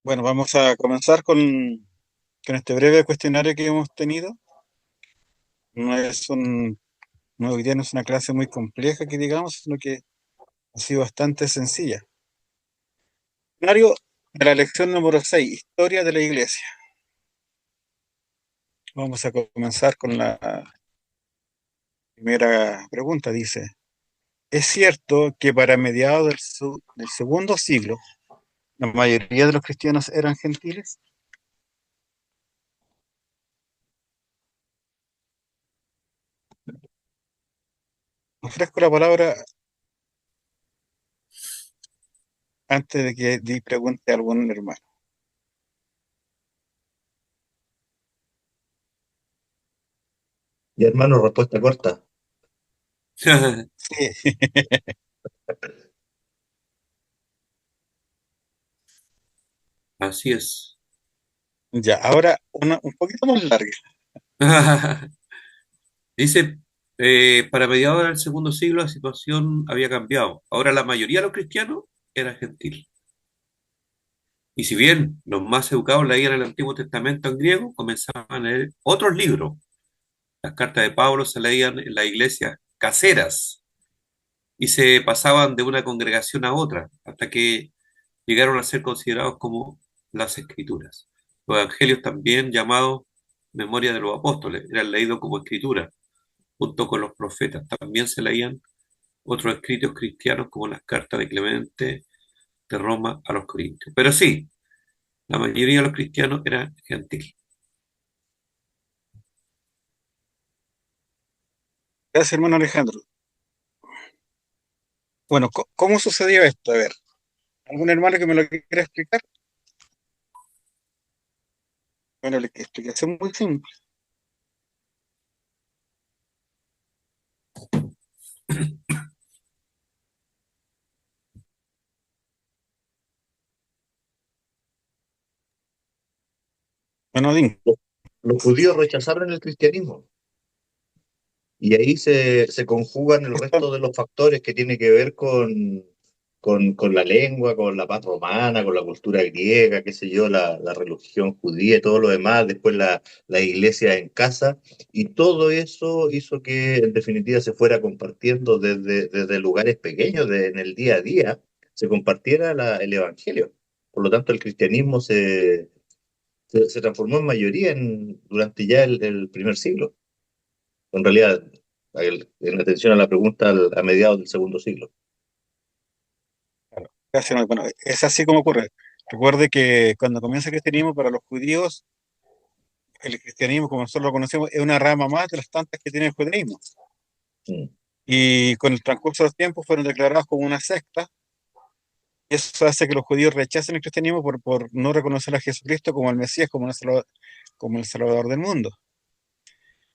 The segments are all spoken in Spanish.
Bueno, vamos a comenzar con este breve cuestionario que hemos tenido. No es hoy día no es una clase muy compleja que digamos, sino que ha sido bastante sencilla. Cuestionario de la lección número 6, Historia de la Iglesia. Vamos a comenzar con la primera pregunta. Dice, ¿es cierto que para mediados del segundo siglo la mayoría de los cristianos eran gentiles? Ofrezco la palabra antes de que pregunte a algún hermano. Y hermano, respuesta corta. Sí. Así es. Ya, ahora una un poquito más larga. Dice, para mediados del segundo siglo la situación había cambiado. Ahora la mayoría de los cristianos eran gentiles. Y si bien los más educados leían el Antiguo Testamento en griego, comenzaban a leer otros libros. Las cartas de Pablo se leían en las iglesias caseras y se pasaban de una congregación a otra hasta que llegaron a ser considerados como las Escrituras. Los evangelios, también llamados Memoria de los Apóstoles, eran leídos como escritura junto con los profetas. También se leían otros escritos cristianos como las cartas de Clemente de Roma a los Corintios. Pero sí, la mayoría de los cristianos eran gentiles. Gracias, hermano Alejandro. Bueno, ¿cómo sucedió esto? A ver, ¿algún hermano que me lo quiera explicar? Bueno, la explicación muy simple. Bueno, Din, Los, los judíos rechazaron el cristianismo y ahí se conjugan el esto, resto de los factores que tiene que ver con la lengua, con la paz romana, con la cultura griega, qué sé yo, la religión judía y todo lo demás, después la iglesia en casa, y todo eso hizo que en definitiva se fuera compartiendo desde lugares pequeños, en el día a día, se compartiera el evangelio. Por lo tanto, el cristianismo se transformó en mayoría durante ya el primer siglo. En realidad, en atención a la pregunta, a mediados del segundo siglo. claro, gracias, no, bueno, es así como ocurre. Recuerde que cuando comienza el cristianismo, para los judíos, el cristianismo, como nosotros lo conocemos, es una rama más de las tantas que tiene el judaísmo. Mm. Y con el transcurso del tiempo fueron declarados como una secta. Y eso hace que los judíos rechacen el cristianismo por no reconocer a Jesucristo como el Mesías, como el Salvador del mundo.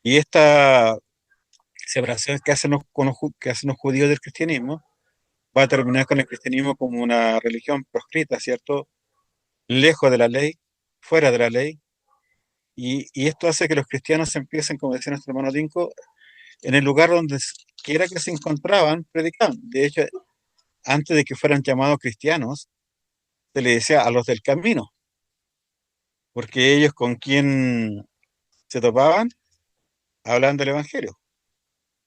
Y esta separación que hacen que hacen los judíos del cristianismo va a terminar con el cristianismo como una religión proscrita, ¿cierto? Lejos de la ley, fuera de la ley. Y esto hace que los cristianos empiecen, como decía nuestro hermano Dinko, en el lugar donde quiera que se encontraban, predicaban. De hecho, antes de que fueran llamados cristianos, se les decía a los del camino, porque ellos con quien se topaban hablaban del Evangelio.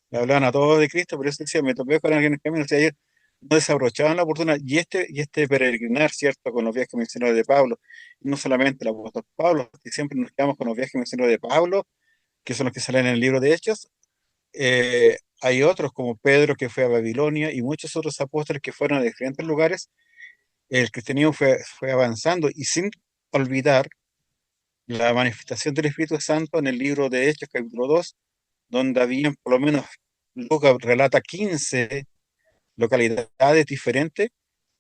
Le hablaban a todos de Cristo, pero eso decía, me topé con alguien en el camino. O sea, ellos no desabrochaban la oportunidad. Y este peregrinar, ¿cierto? Con los viajes misioneros de Pablo, y no solamente el apóstol Pablo, que siempre nos quedamos con los viajes misioneros de Pablo, que son los que salen en el libro de Hechos. Hay otros como Pedro que fue a Babilonia y muchos otros apóstoles que fueron a diferentes lugares. El cristianismo fue avanzando y sin olvidar la manifestación del Espíritu Santo en el libro de Hechos, capítulo 2, donde habían por lo menos, Lucas relata 15 localidades diferentes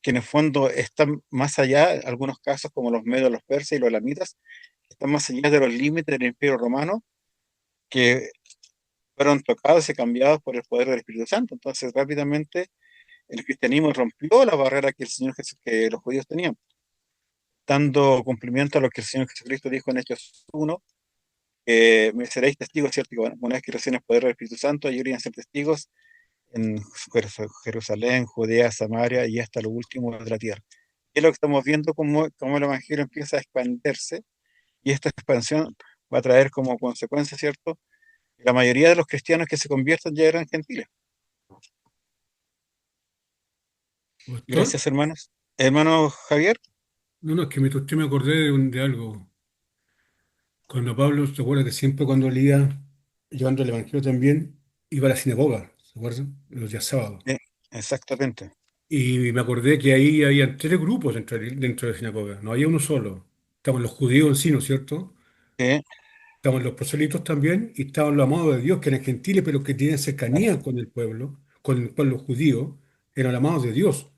que en el fondo están más allá, en algunos casos como los medios, los persas y los elamitas, están más allá de los límites del Imperio Romano, que fueron tocados y cambiados por el poder del Espíritu Santo. Entonces, rápidamente, el cristianismo rompió la barrera que el Señor que los judíos tenían, dando cumplimiento a lo que el Señor Jesucristo dijo en Hechos 1, me seréis testigos, ¿cierto? Que una vez que reciben el poder del Espíritu Santo, ellos irían a ser testigos en Jerusalén, Judea, Samaria y hasta lo último de la tierra. es lo que estamos viendo, cómo el Evangelio empieza a expandirse, y esta expansión va a traer como consecuencia, ¿cierto? La mayoría de los cristianos que se convierten ya eran gentiles. Pastor, Gracias, hermanos. Hermano Javier, no, no, es que usted me acordé de algo. Cuando Pablo, ¿se acuerda que siempre cuando leía, llevando el Evangelio también, iba a la sinagoga, ¿se acuerdan? Los días sábados. eh, exactamente. Y me acordé que ahí había tres grupos dentro de la sinagoga, no había uno solo. Estaban los judíos en sí, ¿no es cierto? Eh, Estaban los proselitos también y estaban los amados de Dios, que eran gentiles, pero que tienen cercanía con el pueblo judío, eran amados de Dios.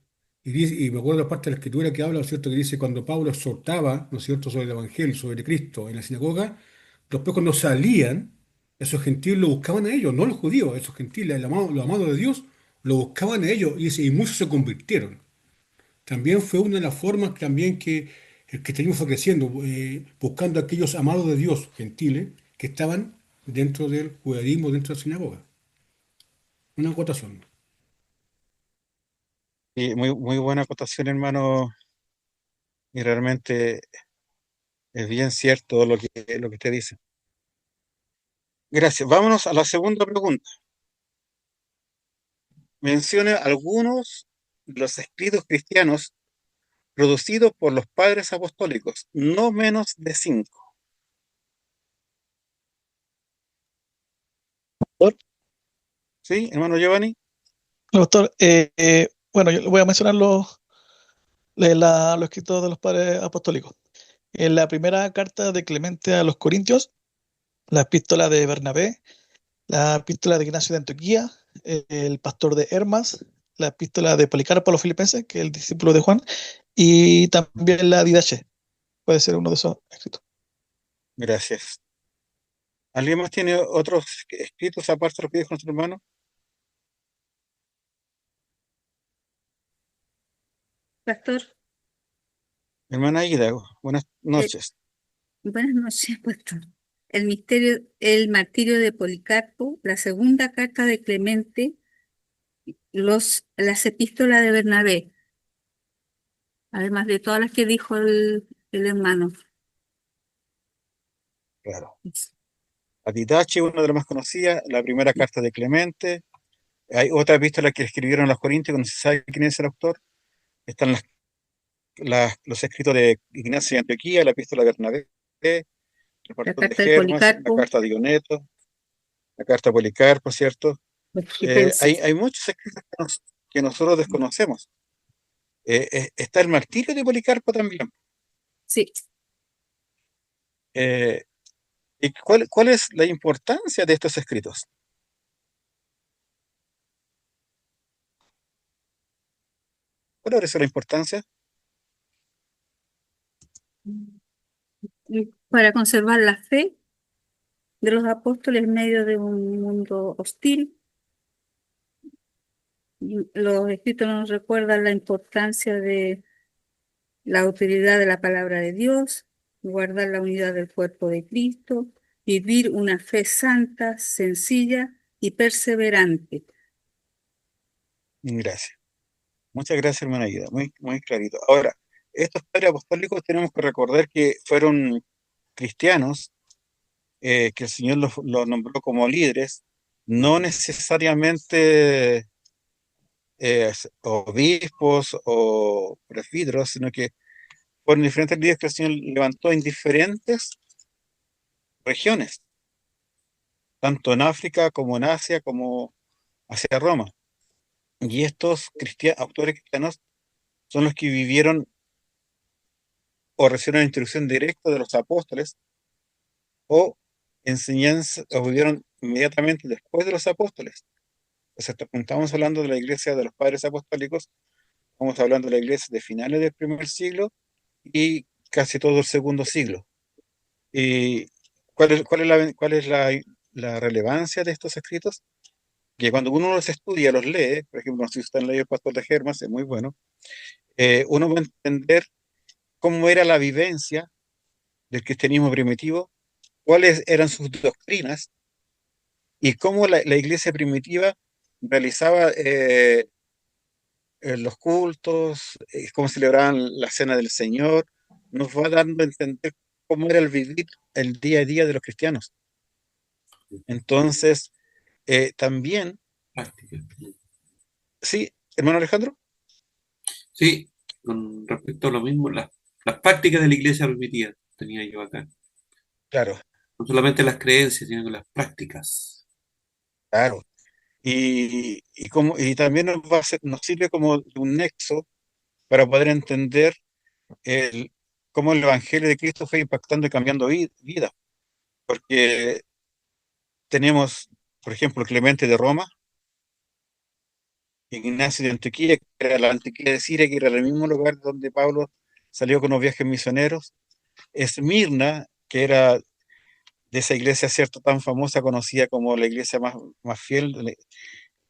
Y me acuerdo aparte de la escritura que habla, ¿no es cierto?, que dice cuando Pablo exhortaba, ¿no es cierto?, sobre el Evangelio, sobre Cristo en la sinagoga, después cuando salían, esos gentiles lo buscaban a ellos, no los judíos, esos gentiles, los amados de Dios, lo buscaban a ellos y, dice, y muchos se convirtieron. También fue una de las formas también que el cristianismo fue creciendo, buscando a aquellos amados de Dios, gentiles, que estaban dentro del judaísmo, dentro de la sinagoga. Una acotación. y muy buena acotación, hermano, y realmente es bien cierto lo que usted dice. Gracias. Vámonos a la segunda pregunta. Mencione algunos de los escritos cristianos producidos por los padres apostólicos, no menos de 5. ¿Sí, hermano Giovanni? Doctor, bueno, yo le voy a mencionar los escritos de los padres apostólicos. En la primera carta de Clemente a los Corintios, la epístola de Bernabé, la epístola de Ignacio de Antioquía, el pastor de Hermas, la epístola de Policarpo a los Filipenses, que es el discípulo de Juan, y también la Didache, puede ser uno de esos escritos. Gracias. ¿Alguien más tiene otros escritos aparte de lo que dijo nuestro hermano? Pastor, Hermana Ida, buenas eh, noches. buenas noches, pastor. El martirio de Policarpo, la segunda carta de Clemente, las epístolas de Bernabé, además de todas las que dijo el hermano. Claro. La Didache, una de las más conocidas, la primera carta de Clemente. Hay otra epístola que escribieron los Corintios, no se sabe quién es el autor. Están los escritos de Ignacio de Antioquía, la epístola de Bernabé, el La pastor de carta de Hermas, la Policarpo, carta de Dioneto, la carta de Policarpo, ¿cierto? los Hay, filipenses. hay muchos escritos que nosotros desconocemos. Está el martirio de Policarpo también. Sí, Eh, ¿Y cuál es la importancia de estos escritos? ¿Cuál es la importancia? y para conservar la fe de los apóstoles en medio de un mundo hostil. Los escritos nos recuerdan la importancia de la utilidad de la palabra de Dios, guardar la unidad del cuerpo de Cristo, vivir una fe santa, sencilla y perseverante. Gracias. Muchas gracias, hermana Aida. Muy clarito. Ahora, estos padres apostólicos tenemos que recordar que fueron cristianos, que el Señor los nombró como líderes, no necesariamente obispos o presbíteros, sino que fueron diferentes líderes que el Señor levantó en diferentes regiones, tanto en África como en Asia, como hacia Roma. Y estos autores cristianos son los que vivieron o recibieron instrucción directa de los apóstoles o enseñanza, o vivieron inmediatamente después de los apóstoles. O sea, estamos hablando de la iglesia de los padres apostólicos, estamos hablando de la iglesia de finales del primer siglo y casi todo el segundo siglo. ¿Y cuál es la relevancia de estos escritos? Que cuando uno los estudia, los lee, por ejemplo, si usted lee el Pastor de Hermas, es muy bueno, uno va a entender cómo era la vivencia del cristianismo primitivo, cuáles eran sus doctrinas y cómo la iglesia primitiva realizaba los cultos, cómo celebraban la cena del Señor, nos va dando a entender cómo era el vivir el día a día de los cristianos. Entonces, también, Práctica. sí, hermano Alejandro, Sí, con respecto a lo mismo, las prácticas de la iglesia permitidas tenía yo acá. claro, No solamente las creencias, sino que las prácticas. claro. Y también nos sirve como de un nexo para poder entender el, cómo el Evangelio de Cristo fue impactando y cambiando vidas. Porque tenemos, por ejemplo, Clemente de Roma, Ignacio de Antioquía, que era la Antioquía de Siria, que era el mismo lugar donde Pablo salió con los viajes misioneros. Esmirna, que era de esa iglesia, cierto, tan famosa, conocida como la iglesia más fiel.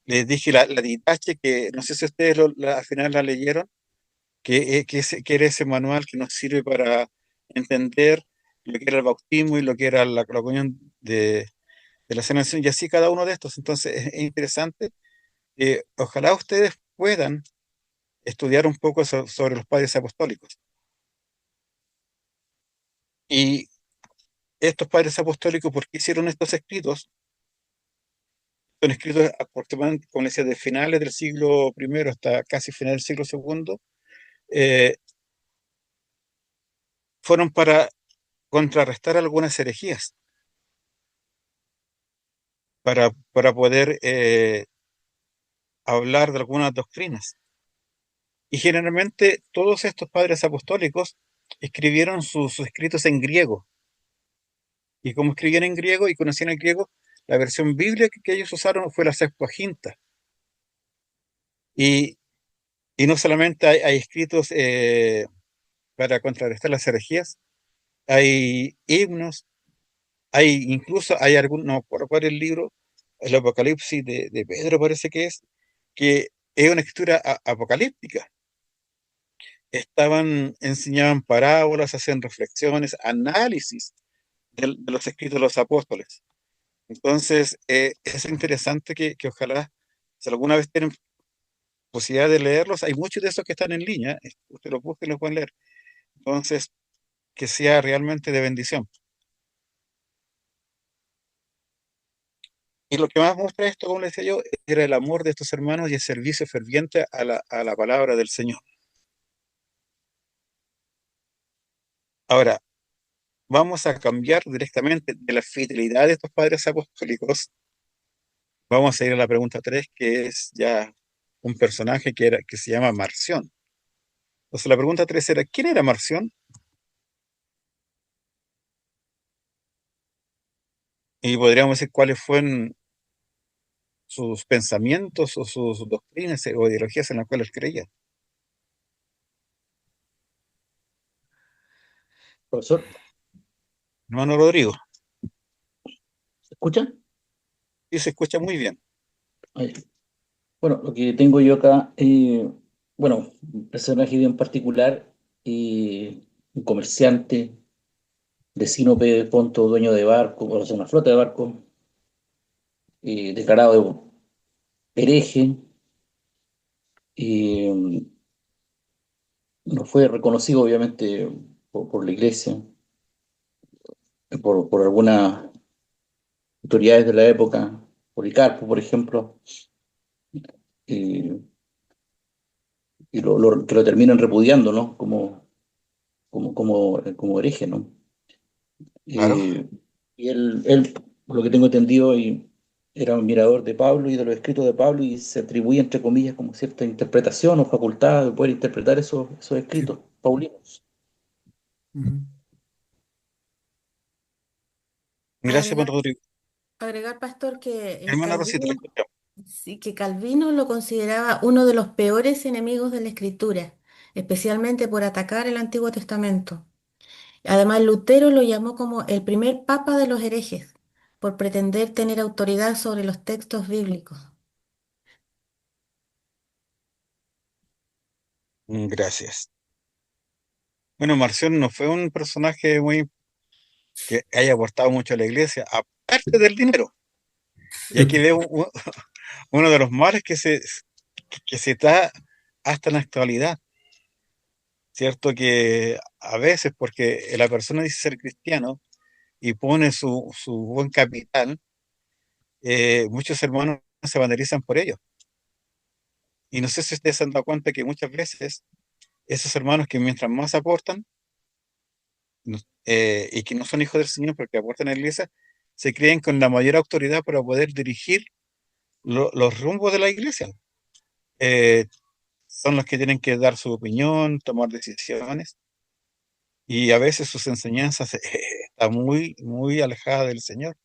Les dije la Ditache, que no sé si ustedes al final la leyeron, que era ese manual que nos sirve para entender lo que era el bautismo y lo que era la comunión de la cena del Señor, y así cada uno de estos. Entonces es interesante. Ojalá ustedes puedan estudiar un poco sobre los padres apostólicos. Y estos padres apostólicos, ¿por qué hicieron estos escritos? Son escritos aproximadamente, como decía, de finales del siglo I hasta casi final del siglo II. eh, Fueron para contrarrestar algunas herejías, para poder hablar de algunas doctrinas. Y generalmente todos estos padres apostólicos escribieron sus escritos en griego. Y como escribían en griego y conocían el griego, la versión bíblica que ellos usaron fue la Septuaginta. Y, y no solamente hay escritos para contrarrestar las herejías, hay himnos, incluso hay algún, no me acuerdo cuál es el libro, el Apocalipsis de Pedro parece que es una escritura apocalíptica. Enseñaban parábolas, hacían reflexiones, análisis de los escritos de los apóstoles. Entonces, es interesante que ojalá, si alguna vez tienen posibilidad de leerlos, hay muchos de esos que están en línea, usted los busca y los pueden leer. Entonces, que sea realmente de bendición. Y lo que más muestra esto, como les decía yo, era el amor de estos hermanos y el servicio ferviente a la palabra del Señor. Ahora, vamos a cambiar directamente de la fidelidad de estos padres apostólicos. Vamos a ir a la pregunta 3, que es ya un personaje que se llama Marción. Entonces, la pregunta 3 era: ¿quién era Marción? Y podríamos decir cuáles fueron sus pensamientos o sus doctrinas o ideologías en las cuales creía. Profesor, Hermano Rodrigo, ¿se escucha? y se escucha muy bien. Ay, bueno, lo que tengo yo acá, bueno, un personaje bien particular, un comerciante, vecino de Ponto, dueño de barco, o sea, una flota de barcos, declarado hereje, eh, no fue reconocido obviamente por la iglesia, por algunas autoridades de la época, Policarpo, por ejemplo, eh, que lo terminan repudiando, ¿no? Como hereje, ¿no? Claro. Eh, y él, por lo que tengo entendido, era un admirador de Pablo y de los escritos de Pablo y se atribuía, entre comillas, como cierta interpretación o facultad de poder interpretar esos Sí. escritos paulinos. Ujú. Gracias, hermano Agregar, Rodrigo. agregar, pastor, que Hermana Rosita, le escuchamos. sí, que Calvino lo consideraba uno de los peores enemigos de la Escritura, especialmente por atacar el Antiguo Testamento. Además, Lutero lo llamó como el primer papa de los herejes, por pretender tener autoridad sobre los textos bíblicos. Gracias. Bueno, Marción no fue un personaje que haya aportado mucho a la iglesia, aparte del dinero. Y aquí veo uno de los males que se está hasta en la actualidad, ¿cierto? Que a veces, porque la persona dice ser cristiano y pone su buen capital, muchos hermanos se banderizan por ello. Y no sé si ustedes se han dado cuenta que muchas veces esos hermanos que mientras más aportan, no- y que no son hijos del Señor porque aportan a la iglesia, se creen con la mayor autoridad para poder dirigir los rumbos de la iglesia. Eh, Son los que tienen que dar su opinión, tomar decisiones, y a veces sus enseñanzas están muy, muy alejadas del Señor.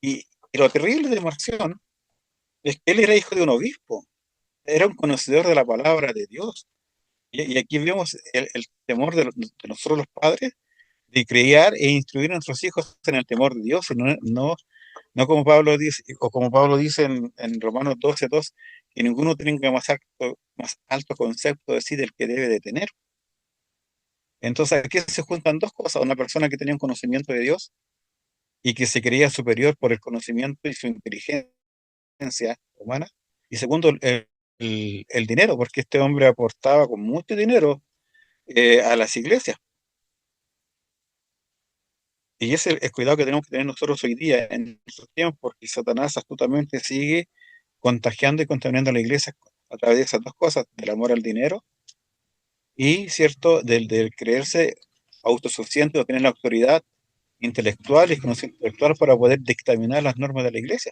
Y lo terrible de Marción es que él era hijo de un obispo, era un conocedor de la palabra de Dios. Y aquí vemos el temor de nosotros los padres de criar e instruir a nuestros hijos en el temor de Dios, y no como Pablo dice, o como Pablo dice en Romanos 12:2, que ninguno tenga más alto concepto de sí del que debe de tener. Entonces aquí se juntan dos cosas: una persona que tenía un conocimiento de Dios y que se creía superior por el conocimiento y su inteligencia humana, y segundo, el dinero, porque este hombre aportaba con mucho dinero a las iglesias. Y ese es el cuidado que tenemos que tener nosotros hoy día en estos tiempos, porque Satanás astutamente sigue contagiando y contaminando a la iglesia a través de esas dos cosas: del amor al dinero y, cierto, del creerse autosuficiente o tener la autoridad intelectual y conocimiento intelectual para poder dictaminar las normas de la iglesia.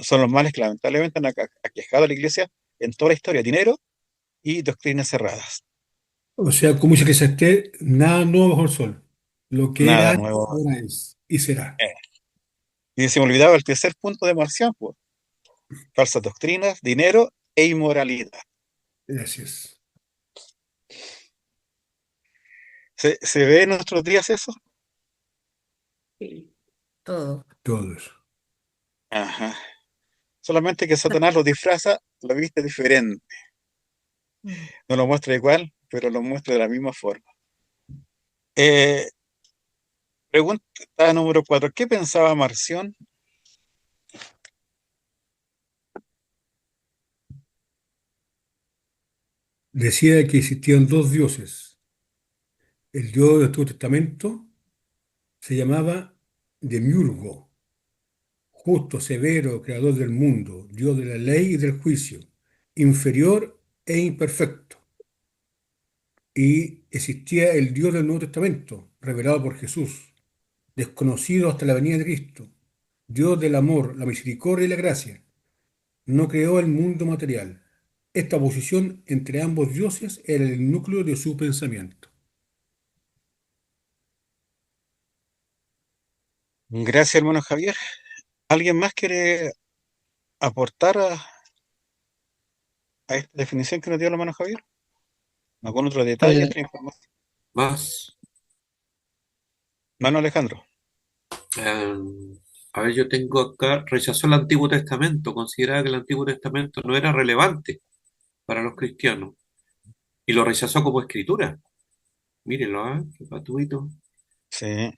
Son los males que lamentablemente han aquejado a la iglesia en toda la historia: dinero y doctrinas cerradas. O sea, como dice Eclesiastés, nada nuevo bajo el sol. Lo que era Nada antes, nuevo. ahora es y será. Y se me olvidaba el tercer punto de Marcián, pues: falsas doctrinas, dinero e inmoralidad. Gracias. ¿Se ve en nuestros días eso? Sí. Todo. Todo eso. Ajá. Solamente que Satanás lo disfraza, lo viste diferente. Mm. No lo muestra igual, pero lo muestra de la misma forma. Eh, Pregunta número 4: ¿qué pensaba Marción? Decía que existían dos dioses. El Dios del Antiguo Testamento se llamaba Demiurgo, justo, severo, creador del mundo, Dios de la ley y del juicio, inferior e imperfecto. Y existía el Dios del Nuevo Testamento, revelado por Jesús, desconocido hasta la venida de Cristo, Dios del amor, la misericordia y la gracia. No creó el mundo material. Esta oposición entre ambos dioses era el núcleo de su pensamiento. Gracias, hermano Javier. ¿Alguien más quiere aportar a esta definición que nos dio el hermano Javier? ¿Algún otro detalle, otra información? Más. Hermano Alejandro. Eh, a ver, yo tengo acá, rechazó el Antiguo Testamento, consideraba que el Antiguo Testamento no era relevante para los cristianos y lo rechazó como escritura. Mírenlo, ¿ah? Qué patuito. Sí.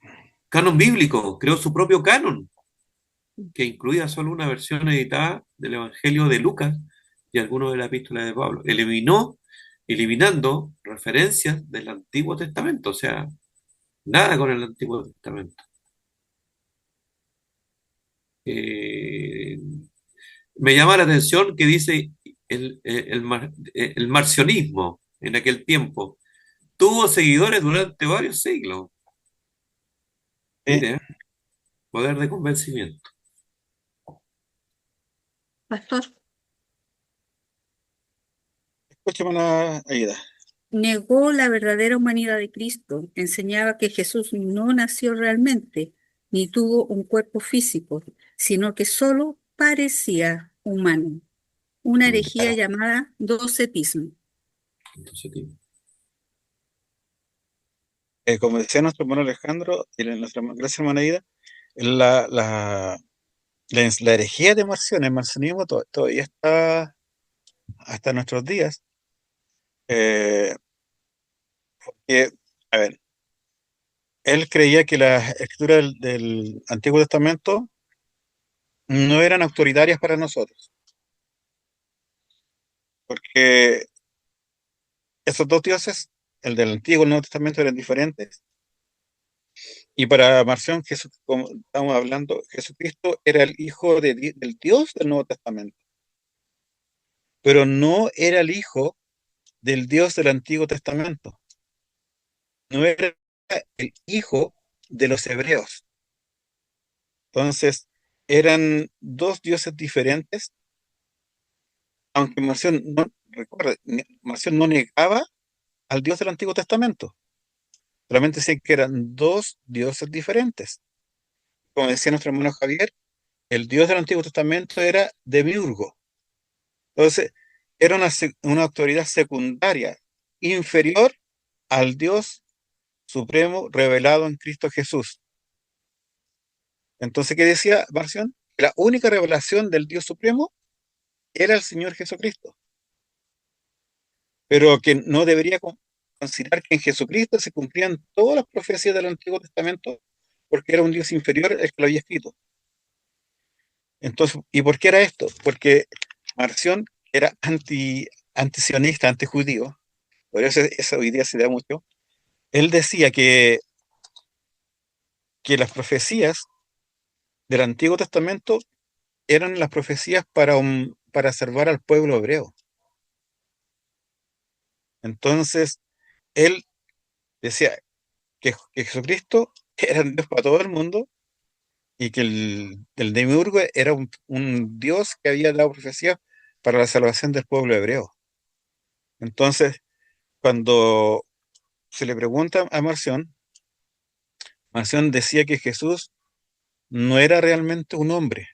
Canon bíblico, creó su propio canon, que incluía solo una versión editada del Evangelio de Lucas y algunos de la epístola de Pablo. Eliminando referencias del Antiguo Testamento, o sea, nada con el Antiguo Testamento. Eh, Me llama la atención que dice el marcionismo en aquel tiempo tuvo seguidores durante varios siglos. Sí. Mire, poder de convencimiento. Pastor, Escúchame una Aida. negó la verdadera humanidad de Cristo. Enseñaba que Jesús no nació realmente, ni tuvo un cuerpo físico, sino que solo parecía humano. Una herejía Claro. llamada docetismo. Entonces, tío, Como decía nuestro hermano Alejandro y gracias, hermana Aida, la, la, la herejía de Marción, el marcionismo, todavía está hasta nuestros días. Eh, que, a ver, él creía que las escrituras del Antiguo Testamento no eran autoritarias para nosotros. porque esos dos dioses, el del Antiguo y el Nuevo Testamento, eran diferentes. Y para Marción, Jesús, como estamos hablando, Jesucristo era el hijo del Dios del Nuevo Testamento, pero no era el hijo del Dios del Antiguo Testamento. No era el hijo de los hebreos. Entonces, eran dos dioses diferentes, aunque Marción no, recuerda, Marción no negaba al Dios del Antiguo Testamento, solamente decía que eran dos dioses diferentes. Como decía nuestro hermano Javier, el Dios del Antiguo Testamento era Demiurgo. Entonces, era una autoridad secundaria, inferior al Dios supremo revelado en Cristo Jesús. Entonces, ¿qué decía Marción? Que la única revelación del Dios supremo era el Señor Jesucristo, pero que no debería considerar que en Jesucristo se cumplían todas las profecías del Antiguo Testamento, porque era un Dios inferior el que lo había escrito. Entonces, ¿y por qué era esto? Porque Marción era antisionista, antijudío, por eso hoy día se da mucho. Él decía que las profecías del Antiguo Testamento eran las profecías para salvar al pueblo hebreo. Entonces, él decía que Jesucristo era un Dios para todo el mundo y que el Demiurgo era un Dios que había dado profecías para la salvación del pueblo hebreo. Entonces, cuando se le pregunta a Marción, Marción decía que Jesús no era realmente un hombre,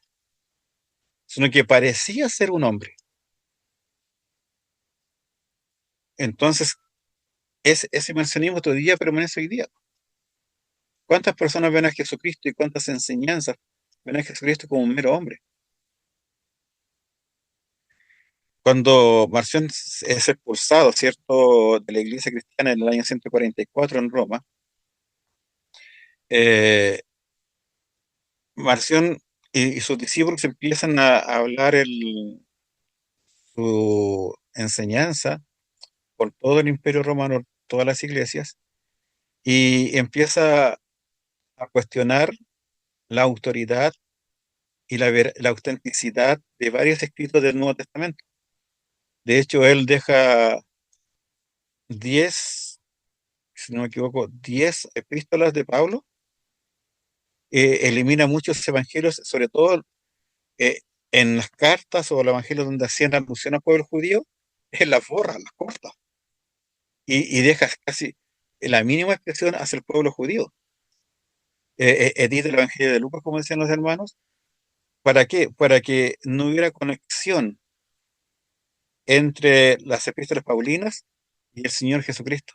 sino que parecía ser un hombre. Entonces, ese marcionismo todavía permanece hoy día. ¿Cuántas personas ven a Jesucristo y cuántas enseñanzas ven a Jesucristo como un mero hombre? Cuando Marción es expulsado, ¿cierto?, de la iglesia cristiana en el año 144 en Roma, eh, Marción y sus discípulos empiezan a hablar su enseñanza por todo el Imperio Romano, todas las iglesias, y empieza a cuestionar la autoridad y la autenticidad de varios escritos del Nuevo Testamento. De hecho, él deja 10, si no me equivoco, 10 epístolas de Pablo, elimina muchos evangelios, sobre todo eh, en las cartas o los evangelios donde hacían alusión al pueblo judío, él las borra, las corta, y deja casi la mínima expresión hacia el pueblo judío. Edita el evangelio de Lucas, como decían los hermanos. ¿Para qué? Para que no hubiera conexión entre las epístolas paulinas y el Señor Jesucristo.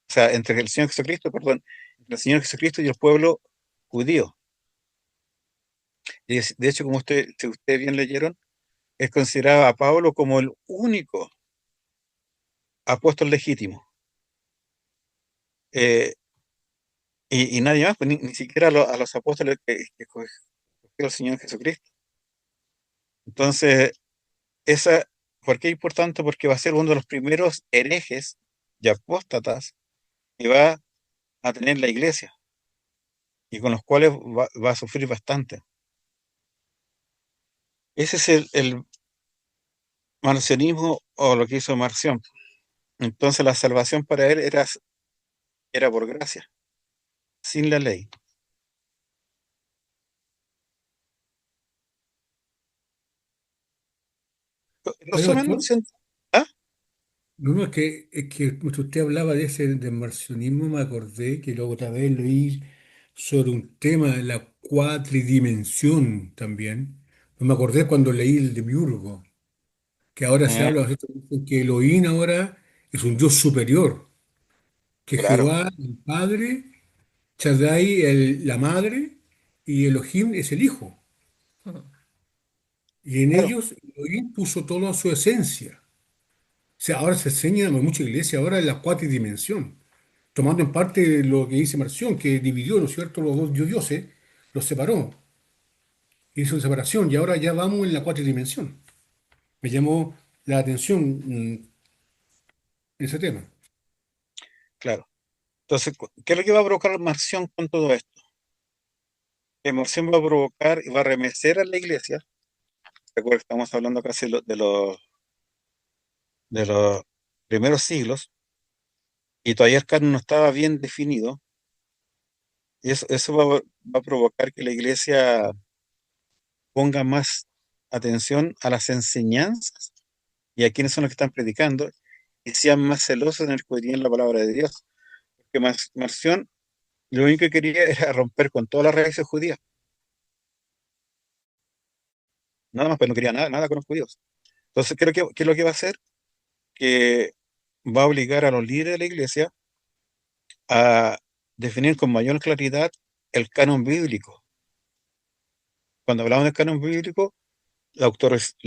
O sea, entre el Señor Jesucristo, perdón, entre el Señor Jesucristo y el pueblo judío. Y de hecho, como si ustedes bien leyeron, es considerado a Pablo como el único apóstol legítimo. Eh, y nadie más, pues, ni siquiera a los apóstoles que escogió el Señor Jesucristo. Entonces, ¿por qué es importante? Porque va a ser uno de los primeros herejes y apóstatas que va a tener la iglesia y con los cuales va a sufrir bastante. Ese es el marcionismo o lo que hizo Marción. Entonces la salvación para él era por gracia, sin la ley. Bueno, Resumen, ¿ah? no, no, es que cuando usted hablaba de ese del marcionismo, me acordé que luego otra vez leí sobre un tema de la cuatridimensión también. Me acordé cuando leí el de Demiurgo, que ahora se Eh, habla, ¿cierto? Dicen que Elohim ahora es un Dios superior, que claro, Jehová el Padre, Shaddai la Madre y Elohim es el Hijo. Y en claro. ellos Elohim puso toda su esencia. O sea, ahora se enseña en mucha iglesia ahora en la cuatridimensión, tomando en parte lo que dice Marción, que dividió, ¿no es cierto?, los dos dioses, los separó, hizo separación, y ahora ya vamos en la cuatridimensión. Me llamó la atención en ese tema. Claro. Entonces, ¿qué es lo que va a provocar Marción con todo esto? Que Marción va a provocar y va a remecer a la iglesia. Recuerda que estamos hablando casi de los primeros siglos y todavía el canon no estaba bien definido. Y eso va a provocar que la iglesia ponga más atención a las enseñanzas y a quienes son los que están predicando y sean más celosos en escudriñar la palabra de Dios. Porque Marción lo único que quería era romper con todas las raíces judías. Nada más, pero no quería nada con los judíos. Entonces, ¿qué es lo que va a hacer? Que va a obligar a los líderes de la iglesia a definir con mayor claridad el canon bíblico. Cuando hablamos del canon bíblico, la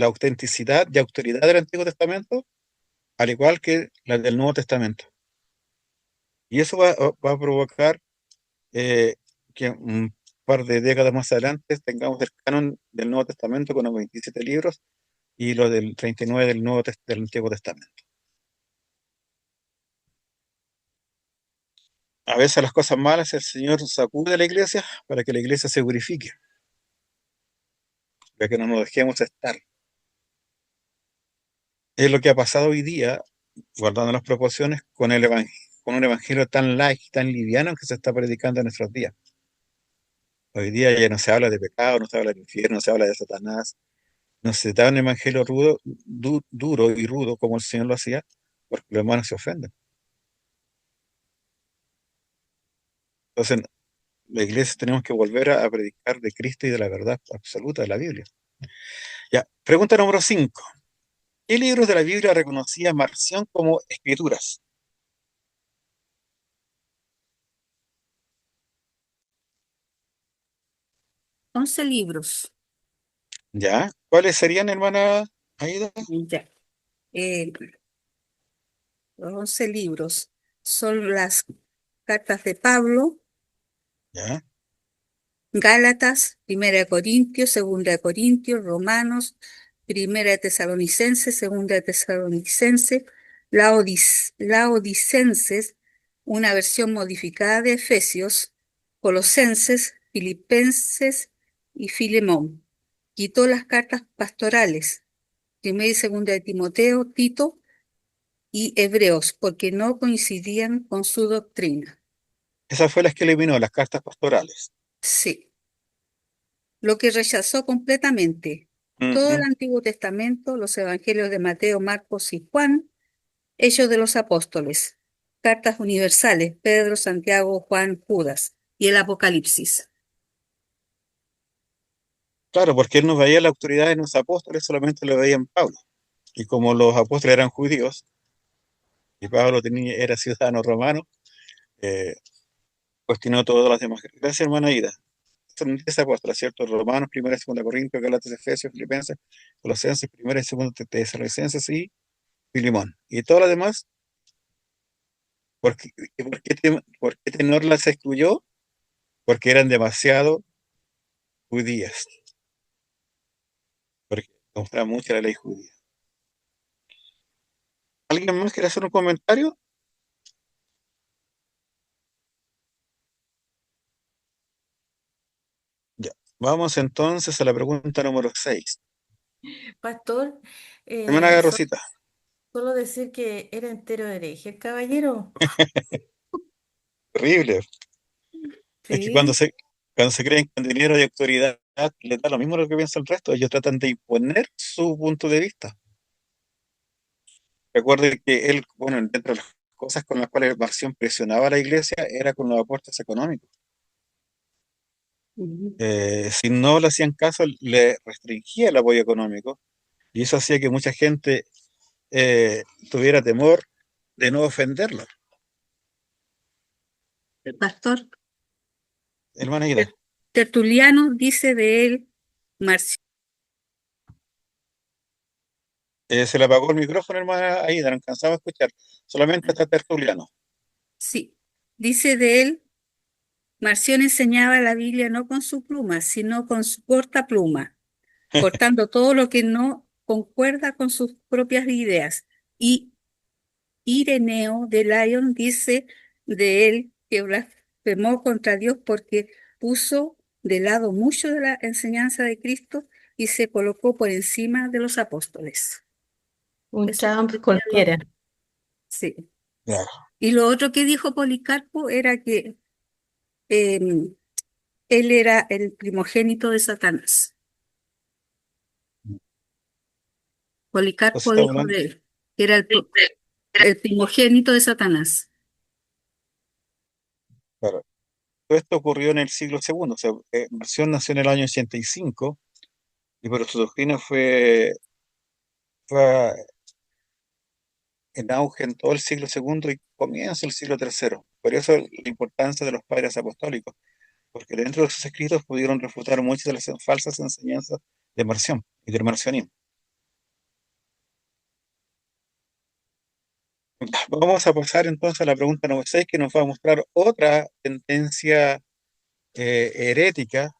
autenticidad y autoridad del Antiguo Testamento, al igual que la del Nuevo Testamento. Y eso va a provocar que un par de décadas más adelante tengamos el canon del Nuevo Testamento con los 27 libros y lo del 39 del Antiguo Testamento. A veces las cosas malas el Señor sacude a la iglesia para que la iglesia se purifique, para que no nos dejemos estar. Es lo que ha pasado hoy día, guardando las proporciones, con un evangelio tan light, tan liviano que se está predicando en nuestros días. Hoy día ya no se habla de pecado, no se habla del infierno, no se habla de Satanás, no se da un evangelio duro y rudo como el Señor lo hacía, porque los hermanos se ofenden. Entonces, la iglesia tenemos que volver a predicar de Cristo y de la verdad absoluta de la Biblia. Ya, pregunta número 5. ¿Qué libros de la Biblia reconocía Marción como escrituras? 11 libros. ¿Ya? ¿Cuáles serían, hermana Aida? Ya. Eh, los 11 libros son las cartas de Pablo, ¿Ya? Gálatas, Primera de Corintios, Segunda de Corintios, Romanos, Primera de Tesalonicenses, Segunda de Tesalonicenses, Laodicenses, una versión modificada de Efesios, Colosenses, Filipenses y Filemón. Quitó las cartas pastorales, Primera y Segunda de Timoteo, Tito y Hebreos, porque no coincidían con su doctrina. Esa fue la que eliminó, las cartas pastorales. Sí. Lo que rechazó completamente todo el Ujú. Antiguo Testamento, los evangelios de Mateo, Marcos y Juan, Hechos de los Apóstoles, cartas universales, Pedro, Santiago, Juan, Judas y el Apocalipsis. Claro, porque él no veía la autoridad en los apóstoles, solamente lo veía en Pablo. Y como los apóstoles eran judíos y Pablo era ciudadano romano, eh, cuestionó todas las demás. Gracias, hermana Ida. Son 10 apóstoles, ¿cierto? Romanos, primera y segunda Corintios, Gálatas, Efesios, Filipenses, Colosenses, primera y segunda Tesalonicenses y Filimón. Y todas las demás, ¿por qué tenor las excluyó? Porque eran demasiado judías, porque mostraban mucho la ley judía. ¿Alguien más quiere hacer un comentario? Ya. Vamos entonces a la pregunta número 6. Pastor, Hermana Rosita, solo decir que era entero hereje el caballero. horrible. Es que Sí. cuando se creen con dinero y autoridad, les da lo mismo lo que piensa el resto. Ellos tratan de imponer su punto de vista. Recuerde que él, bueno, dentro de las cosas con las cuales Marción presionaba a la iglesia era con los aportes económicos. Ujú. Si no le hacían caso, le restringía el apoyo económico y eso hacía que mucha gente tuviera temor de no ofenderlo. El pastor Hermana Ida, Tertuliano dice de él, Marcio, se le apagó el micrófono, hermana Aida, no alcanzaba a escuchar. Solamente está Tertuliano. sí, dice de él, Marción enseñaba la Biblia no con su pluma, sino con su corta pluma, cortando todo lo que no concuerda con sus propias ideas. Y Ireneo de Lyon dice de él que blasfemó contra Dios porque puso de lado mucho de la enseñanza de Cristo y se colocó por encima de los apóstoles. Un Eso Trump sería cualquiera. sí. Claro. Y lo otro que dijo Policarpo era que él era el primogénito de Satanás. Entonces Policarpo estamos dijo hablando, de él, que era el primogénito de Satanás. claro, todo esto ocurrió en el siglo segundo, o sea, Marción nació en el año 85 y pero su doctrina fue en auge en todo el siglo segundo y comienza el siglo tercero. Por eso la importancia de los padres apostólicos, porque dentro de sus escritos pudieron refutar muchas de las falsas enseñanzas de Marción y del marcionismo. Vamos a pasar entonces a la pregunta número 6, que nos va a mostrar otra tendencia herética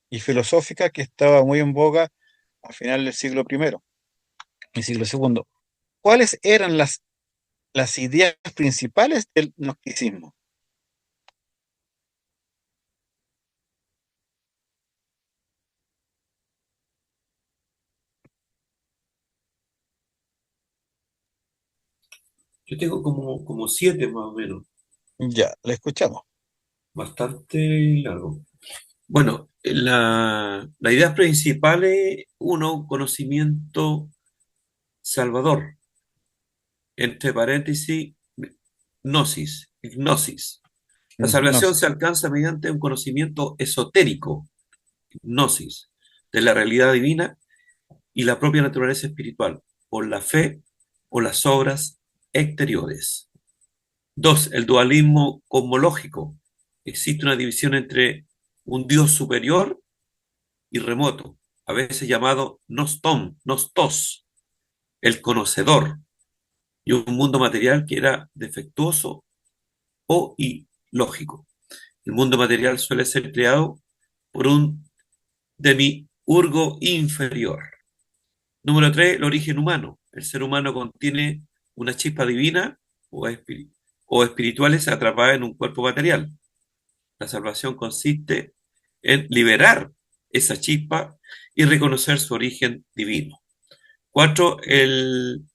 y filosófica que estaba muy en boga a final del siglo primero y siglo segundo. ¿Cuáles eran las ideas principales del gnosticismo? Yo tengo como 7 más o menos, Ya, la escuchamos. bastante largo. Bueno, la idea principal es, uno, conocimiento salvador, entre paréntesis, gnosis. La No salvación sé. se alcanza mediante un conocimiento esotérico, gnosis, de la realidad divina y la propia naturaleza espiritual, por la fe o las obras exteriores. 2. El dualismo cosmológico. Existe una división entre un Dios superior y remoto, a veces llamado nostos, el conocedor, y un mundo material que era defectuoso o ilógico. El mundo material suele ser creado por un demiurgo inferior. Número 3, el origen humano. El ser humano contiene una chispa divina o espirituales atrapadas en un cuerpo material. La salvación consiste en liberar esa chispa y reconocer su origen divino. 4, el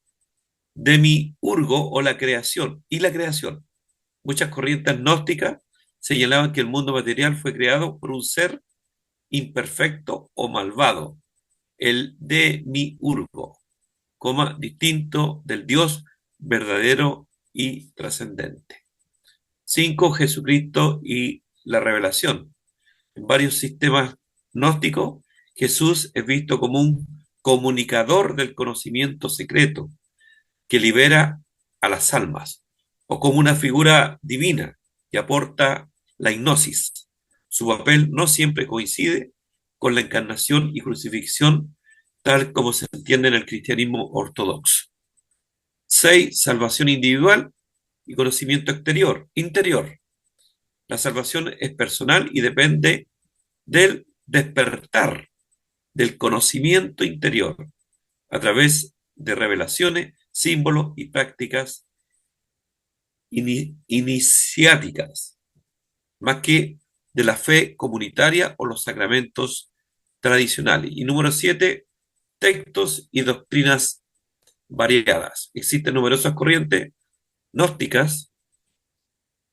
demiurgo o la creación. Y la creación. Muchas corrientes gnósticas señalaban que el mundo material fue creado por un ser imperfecto o malvado, el demiurgo, distinto del Dios verdadero y trascendente. 5, Jesucristo y la revelación. En varios sistemas gnósticos, Jesús es visto como un comunicador del conocimiento secreto que libera a las almas, o como una figura divina que aporta la hipnosis. Su papel no siempre coincide con la encarnación y crucifixión tal como se entiende en el cristianismo ortodoxo. 6. Salvación individual y conocimiento interior. La salvación es personal y depende del despertar del conocimiento interior a través de revelaciones, símbolos y prácticas iniciáticas, más que de la fe comunitaria o los sacramentos tradicionales. Y número 7, textos y doctrinas variadas. Existen numerosas corrientes gnósticas,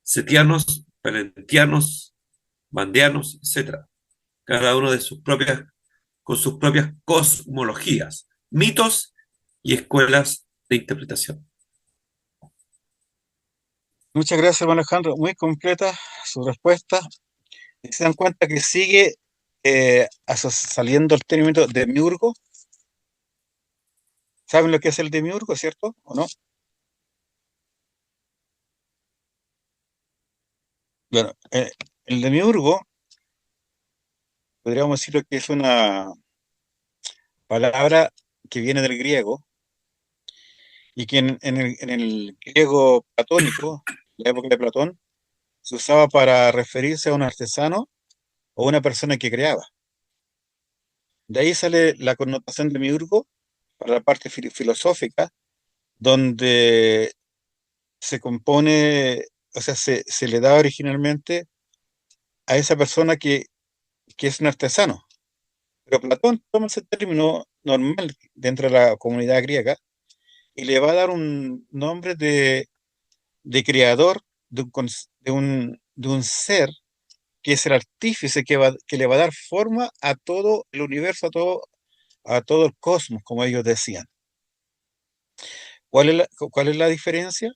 setianos, palentianos, mandeanos, etc. Cada uno con sus propias cosmologías, mitos y escuelas de interpretación. Muchas gracias, hermano Alejandro. Muy completa su respuesta. Y se dan cuenta que sigue saliendo el término demiurgo. ¿Saben lo que es el demiurgo, cierto? ¿O no? Bueno, el demiurgo, podríamos decirlo que es una palabra que viene del griego y que en el griego platónico, la época de Platón, se usaba para referirse a un artesano o una persona que creaba. De ahí sale la connotación de demiurgo para la parte filosófica, donde se compone, o sea, se le da originalmente a esa persona que es un artesano. Pero Platón toma ese término normal dentro de la comunidad griega y le va a dar un nombre de creador de un ser que es el artífice que le va a dar forma a todo el universo, a todo el cosmos, como ellos decían. ¿Cuál es la diferencia?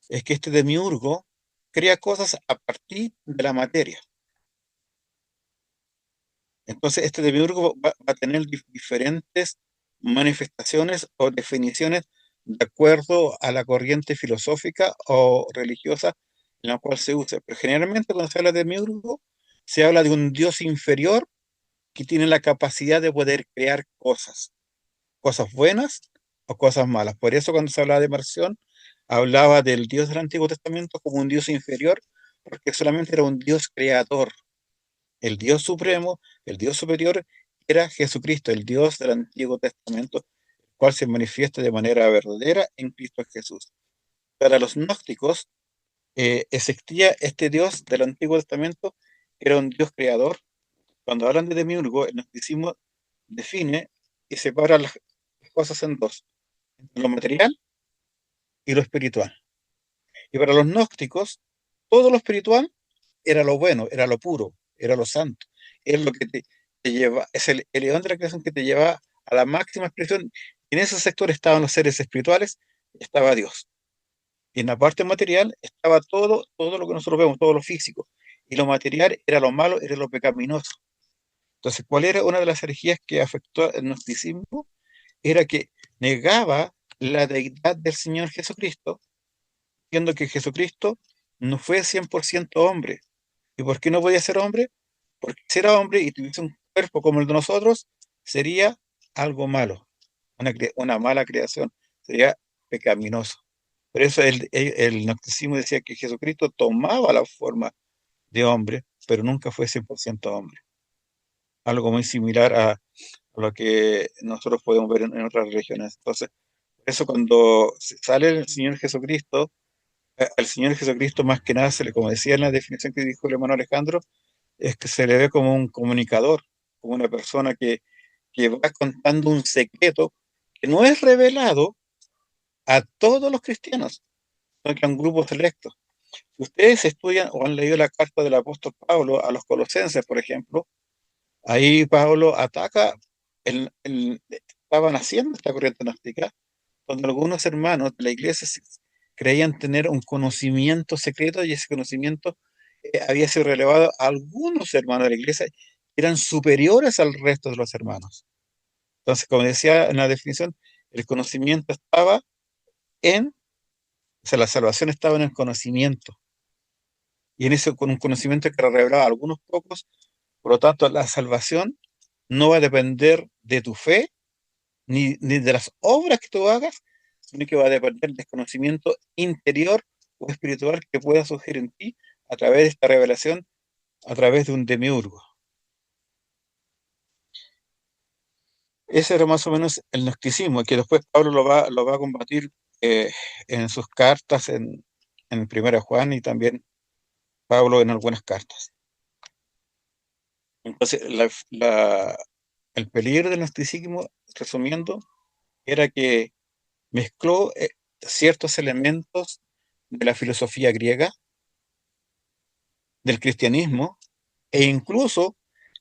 Es que este demiurgo crea cosas a partir de la materia. Entonces, este demiurgo va a tener diferentes manifestaciones o definiciones de acuerdo a la corriente filosófica o religiosa en la cual se usa. Pero generalmente cuando se habla de demiurgo, se habla de un dios inferior que tiene la capacidad de poder crear cosas buenas o cosas malas. Por eso cuando se hablaba de Marción, hablaba del Dios del Antiguo Testamento como un Dios inferior, porque solamente era un Dios creador. El Dios supremo, el Dios superior, era Jesucristo, el Dios del Antiguo Testamento, el cual se manifiesta de manera verdadera en Cristo Jesús. Para los gnósticos, existía este Dios del Antiguo Testamento, que era un Dios creador. Cuando hablan de demiurgo, el gnosticismo define y separa las cosas en dos: lo material y lo espiritual. Y para los gnósticos, todo lo espiritual era lo bueno, era lo puro, era lo santo, es lo que te lleva, es el león de la creación que te lleva a la máxima expresión. En ese sector estaban los seres espirituales, estaba Dios. Y en la parte material estaba todo lo que nosotros vemos, todo lo físico. Y lo material era lo malo, era lo pecaminoso. Entonces, ¿cuál era una de las herejías que afectó el gnosticismo? Era que negaba la deidad del Señor Jesucristo, diciendo que Jesucristo no fue 100% hombre. ¿Y por qué no podía ser hombre? Porque si era hombre y tuviese un cuerpo como el de nosotros, sería algo malo, una mala creación, sería pecaminoso. Por eso el gnosticismo decía que Jesucristo tomaba la forma de hombre, pero nunca fue 100% hombre. Algo muy similar a lo que nosotros podemos ver en otras religiones. Entonces, por eso cuando sale el Señor Jesucristo, al Señor Jesucristo más que nada, como decía en la definición que dijo el hermano Alejandro, es que se le ve como un comunicador, como una persona que va contando un secreto que no es revelado a todos los cristianos, sino que a un grupo selecto. Si ustedes estudian o han leído la carta del apóstol Pablo a los colosenses, por ejemplo, ahí Pablo ataca, estaban haciendo esta corriente gnóstica, donde algunos hermanos de la iglesia creían tener un conocimiento secreto y ese conocimiento había sido relevado a algunos hermanos de la iglesia que eran superiores al resto de los hermanos. Entonces, como decía en la definición, el conocimiento estaba o sea, la salvación estaba en el conocimiento. Y en ese con un conocimiento que revelaba a algunos pocos, por lo tanto, la salvación no va a depender de tu fe, ni de las obras que tú hagas, sino que va a depender del conocimiento interior o espiritual que pueda surgir en ti a través de esta revelación, a través de un demiurgo. Ese era más o menos el gnosticismo, que después Pablo lo va a combatir en sus cartas, en Primera Juan y también Pablo en algunas cartas. Entonces, el peligro del gnosticismo, resumiendo, era que mezcló ciertos elementos de la filosofía griega, del cristianismo, e incluso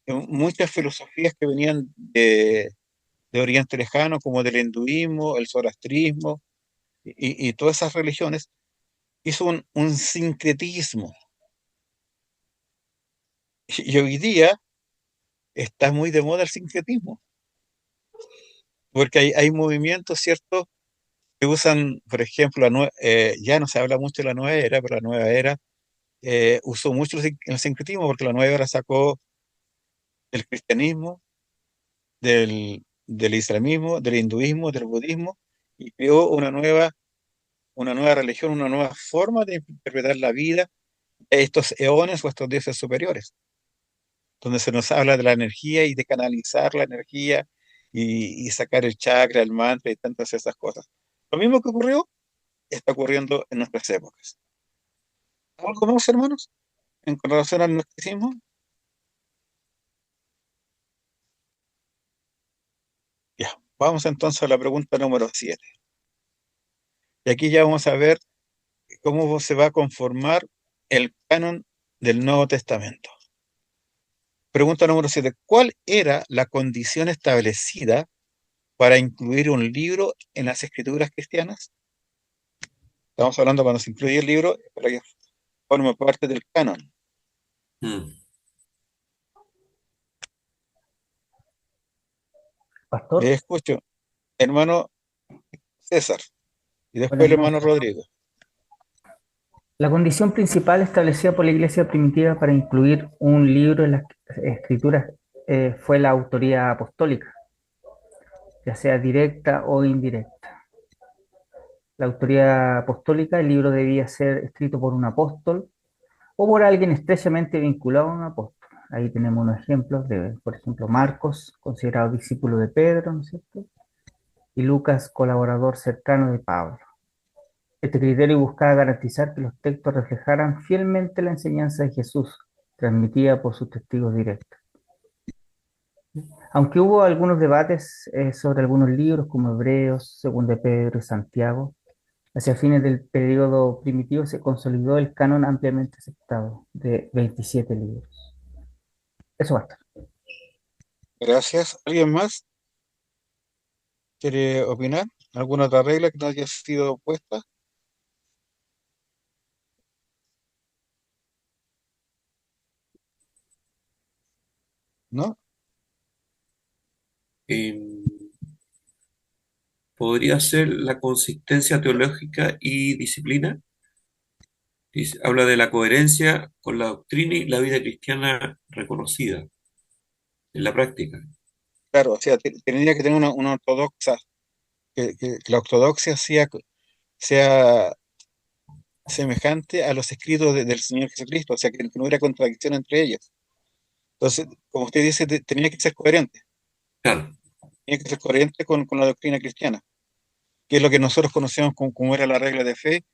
muchas filosofías que venían de Oriente Lejano, como del hinduismo, el zoroastrismo y todas esas religiones, hizo un sincretismo. Y hoy día está muy de moda el sincretismo, porque hay movimientos, ¿cierto?, que usan, por ejemplo, ya no se habla mucho de la nueva era, pero la nueva era usó mucho el sincretismo, porque la nueva era sacó del cristianismo, del islamismo, del hinduismo, del budismo, y creó una nueva religión, una nueva forma de interpretar la vida, estos eones o estos dioses superiores, donde se nos habla de la energía y de canalizar la energía y sacar el chakra, el mantra y tantas esas cosas. Lo mismo que ocurrió está ocurriendo en nuestras épocas. ¿Algo más, hermanos, en relación al gnosticismo? Ya, vamos entonces a la pregunta número 7. Y aquí ya vamos a ver cómo se va a conformar el canon del Nuevo Testamento. Pregunta número 7. ¿Cuál era la condición establecida para incluir un libro en las escrituras cristianas? Estamos hablando cuando se incluye el libro para que forme parte del canon. Mm. Pastor, Le escucho, hermano César, y después buenas el hermano noches. Rodrigo. La condición principal establecida por la Iglesia primitiva para incluir un libro en las escrituras fue la autoría apostólica, ya sea directa o indirecta. La autoría apostólica, el libro debía ser escrito por un apóstol o por alguien estrechamente vinculado a un apóstol. Ahí tenemos unos ejemplos de, por ejemplo, Marcos, considerado discípulo de Pedro, ¿no es cierto? Y Lucas, colaborador cercano de Pablo. Este criterio buscaba garantizar que los textos reflejaran fielmente la enseñanza de Jesús, transmitida por sus testigos directos. Aunque hubo algunos debates sobre algunos libros como Hebreos, Segunda de Pedro y Santiago, hacia fines del periodo primitivo se consolidó el canon ampliamente aceptado de 27 libros. Eso basta. Gracias. ¿Alguien más quiere opinar? ¿Alguna otra regla que no haya sido puesta? ¿No? Em, Podría ser la consistencia teológica y disciplina. Habla de la coherencia con la doctrina y la vida cristiana reconocida en la práctica. Claro, o sea, tendría que tener una ortodoxa, que la ortodoxia sea semejante a los escritos del Señor Jesucristo, o sea, que no hubiera contradicción entre ellos. Entonces, como usted dice, tenía que ser coherente, Claro, tenía que ser coherente con la doctrina cristiana, que es lo que nosotros conocemos como era la regla de fe,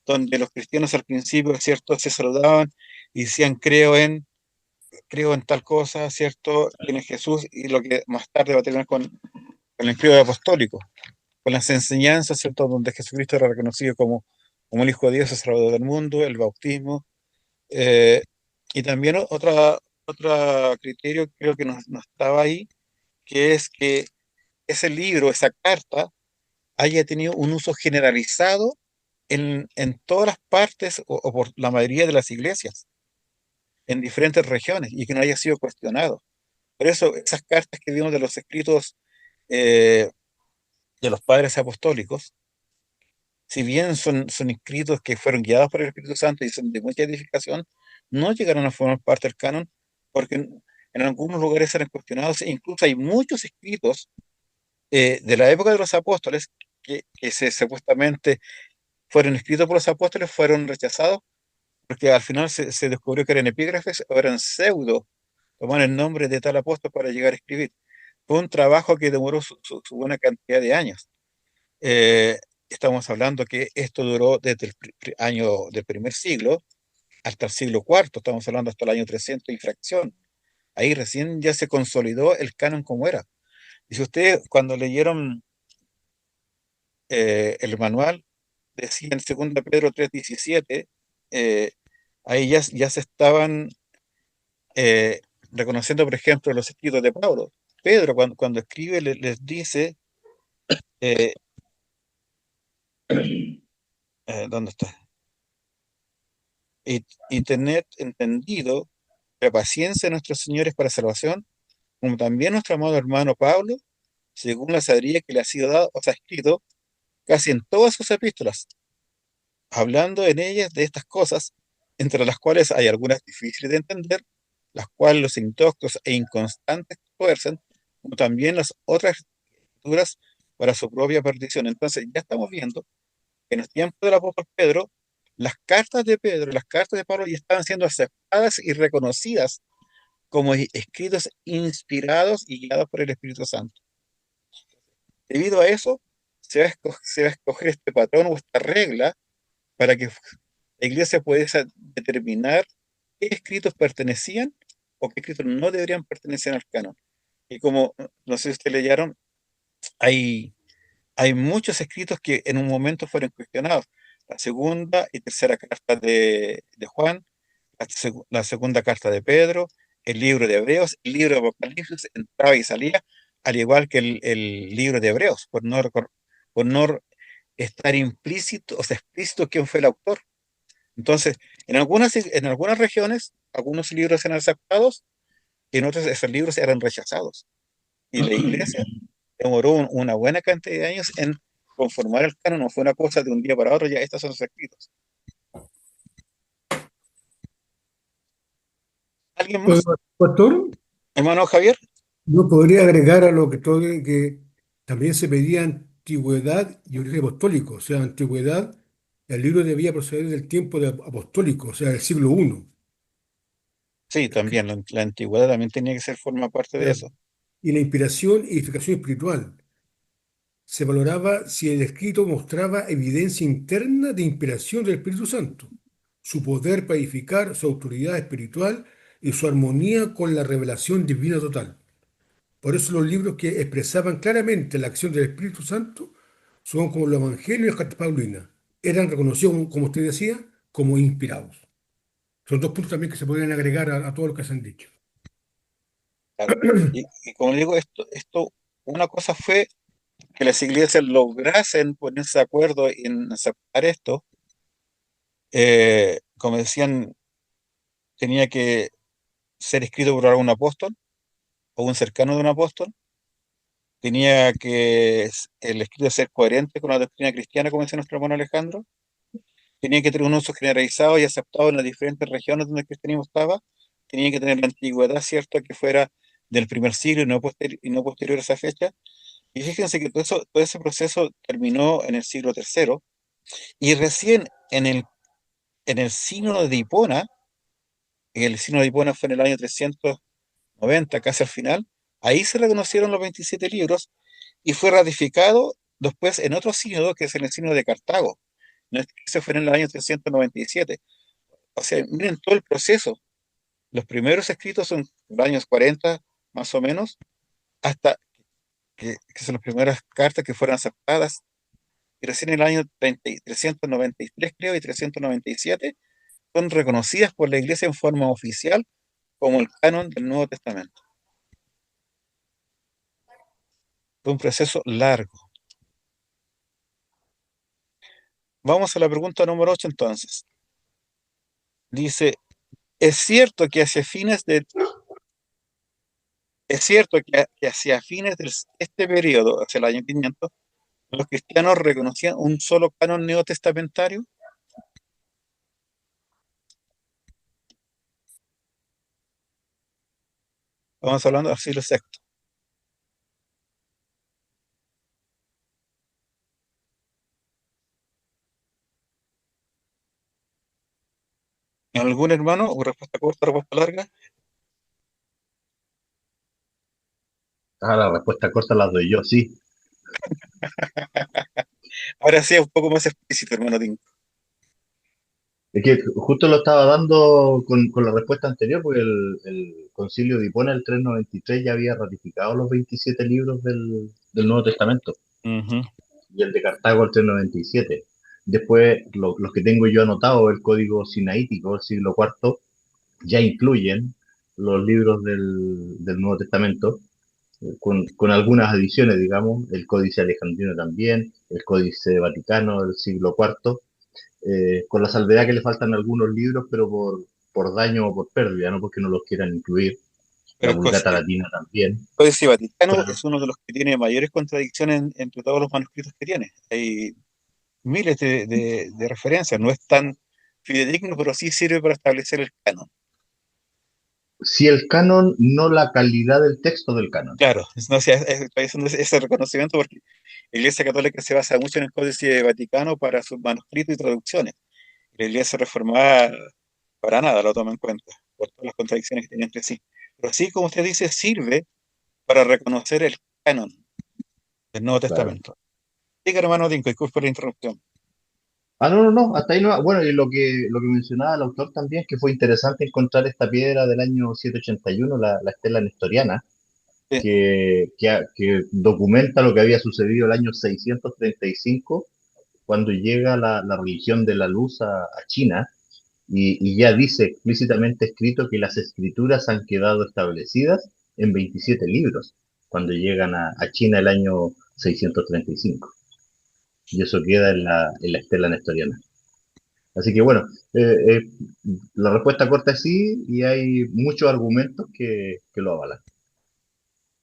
donde los cristianos al principio, ¿cierto?, se saludaban y decían, creo en tal cosa, ¿cierto?, quién es Jesús, y lo que más tarde va a tener con el credo apostólico, con las enseñanzas, ¿cierto?, donde Jesucristo era reconocido como el Hijo de Dios, el Salvador del mundo, el bautismo, eh, y también otro criterio creo que no estaba ahí, que es que ese libro, esa carta, haya tenido un uso generalizado en todas las partes o por la mayoría de las iglesias, en diferentes regiones, y que no haya sido cuestionado. Por eso, esas cartas que vimos de los escritos eh, de los padres apostólicos, si bien son escritos que fueron guiados por el Espíritu Santo y son de mucha edificación, no llegaron a formar parte del canon porque en algunos lugares eran cuestionados. E incluso hay muchos escritos de la época de los apóstoles que supuestamente fueron escritos por los apóstoles, fueron rechazados porque al final se descubrió que eran epígrafes o eran pseudo, tomaron el nombre de tal apóstol para llegar a escribir. Fue un trabajo que demoró su buena cantidad de años. Eh, Estamos hablando que esto duró desde el año del primer siglo hasta el siglo cuarto, estamos hablando hasta el año 300 y fracción. Ahí recién ya se consolidó el canon como era. Y si ustedes cuando leyeron el manual, decía en 2 Pedro 3:17, eh, ahí ya se estaban eh, reconociendo, por ejemplo, los escritos de Pablo. Pedro, cuando escribe, les dice, eh, ¿dónde está? Y tened entendido la paciencia de nuestros señores para salvación, como también nuestro amado hermano Pablo, según la sabiduría que le ha sido dado, o sea, escrito casi en todas sus epístolas, hablando en ellas de estas cosas, entre las cuales hay algunas difíciles de entender, las cuales los indoctos e inconstantes tuercen, como también las otras escrituras para su propia perdición. Entonces, ya estamos viendo que en los tiempos del apóstol Pedro, las cartas de Pedro y las cartas de Pablo ya estaban siendo aceptadas y reconocidas como escritos inspirados y guiados por el Espíritu Santo. Debido a eso, se va a escoger este patrón o esta regla para que la iglesia pudiese determinar qué escritos pertenecían o qué escritos no deberían pertenecer al canon. Y como, no sé si ustedes leyeron, hay, hay muchos escritos que en un momento fueron cuestionados. La segunda y tercera carta de Juan, la segunda carta de Pedro, el libro de Hebreos, el libro de Apocalipsis entraba y salía, al igual que el libro de Hebreos, por no estar implícito, o sea, explícito quién fue el autor. Entonces, en algunas regiones, algunos libros eran aceptados y en otros esos libros eran rechazados. Y la iglesia demoró una buena cantidad de años en conformar el canon, no fue una cosa de un día para otro, ya estos son los escritos. ¿Alguien Pues, más? Pastor, Hermano Javier. yo podría agregar a lo que todo que también se pedía antigüedad y origen apostólico, o sea, antigüedad, el libro debía proceder del tiempo apostólico, o sea, del siglo I. Sí, también, la antigüedad también tenía que ser forma parte de eso. Y la inspiración y edificación espiritual. Se valoraba si el escrito mostraba evidencia interna de inspiración del Espíritu Santo, su poder para edificar, su autoridad espiritual y su armonía con la revelación divina total. Por eso los libros que expresaban claramente la acción del Espíritu Santo son como los Evangelios y las cartas paulinas. Eran reconocidos, como usted decía, como inspirados. Son dos puntos también que se podrían agregar a todo lo que se han dicho. Claro. Y como digo, una cosa fue que las iglesias lograsen ponerse de acuerdo en aceptar esto. Como decían, tenía que ser escrito por algún apóstol o un cercano de un apóstol. Tenía que el escrito ser coherente con la doctrina cristiana, como decía nuestro hermano Alejandro. Tenía que tener un uso generalizado y aceptado en las diferentes regiones donde el cristianismo estaba. Tenía que tener la antigüedad, ¿cierto?, que fuera del primer siglo y no posterior a esa fecha. Y fíjense que todo ese proceso terminó en el siglo III y recién en el sínodo de Hipona, el sínodo de Hipona fue en el año 390, casi al final, ahí se reconocieron los 27 libros y fue ratificado después en otro sínodo, que es en el sínodo de Cartago. No es que se fue en el año 397. O sea, miren todo el proceso. Los primeros escritos son los años 40, más o menos, hasta que son las primeras cartas que fueron aceptadas. Y recién en el año 393, creo, y 397, son reconocidas por la Iglesia en forma oficial como el canon del Nuevo Testamento. Fue un proceso largo. Vamos a la pregunta número 8 entonces. Dice, ¿es cierto que hacia fines de Es cierto que hacia fines de este periodo, hacia el año 500, los cristianos reconocían un solo canon neotestamentario? Estamos hablando del siglo sexto. ¿Algún hermano? ¿O respuesta corta, respuesta larga? La respuesta corta la doy yo, sí. Ahora sí, es un poco más explícito, hermano Tim. Es que justo lo estaba dando con la respuesta anterior, porque el Concilio de Hipona, el 393, ya había ratificado los 27 libros del Nuevo Testamento, Ujú. y el de Cartago, el 397. Después, los que tengo yo anotado, el Código Sinaítico, del siglo IV, ya incluyen los libros del Nuevo Testamento, con algunas adiciones, digamos, el Códice Alejandrino también, el Códice Vaticano del siglo IV, con la salvedad que le faltan algunos libros, pero por daño o por pérdida, no porque no los quieran incluir. La Pero Vulgata Latina también. el Códice Vaticano Claro. es uno de los que tiene mayores contradicciones entre todos los manuscritos que tiene. Hay miles de referencias. No es tan fidedigno, pero sí sirve para establecer el canon. Si el canon, no la calidad del texto del canon. Claro, no, o sea, estoy haciendo ese reconocimiento porque la Iglesia Católica se basa mucho en el Códice Vaticano para sus manuscritos y traducciones. La Iglesia Reformada para nada lo toma en cuenta, por todas las contradicciones que tiene entre sí. Pero sí, como usted dice, sirve para reconocer el canon. del Nuevo Claro. Testamento. Diga, hermano Dinko, disculpe por la interrupción. No, hasta ahí no. Bueno, y lo que mencionaba el autor también, que fue interesante encontrar esta piedra del año 781, la estela nestoriana, Sí, que documenta lo que había sucedido el año 635, cuando llega la religión de la luz a China, y ya dice explícitamente escrito que las escrituras han quedado establecidas en 27 libros, cuando llegan a China el año 635. Y eso queda en la estela nestoriana. Así que bueno, eh, eh, la respuesta corta es sí, y hay muchos argumentos que lo avalan.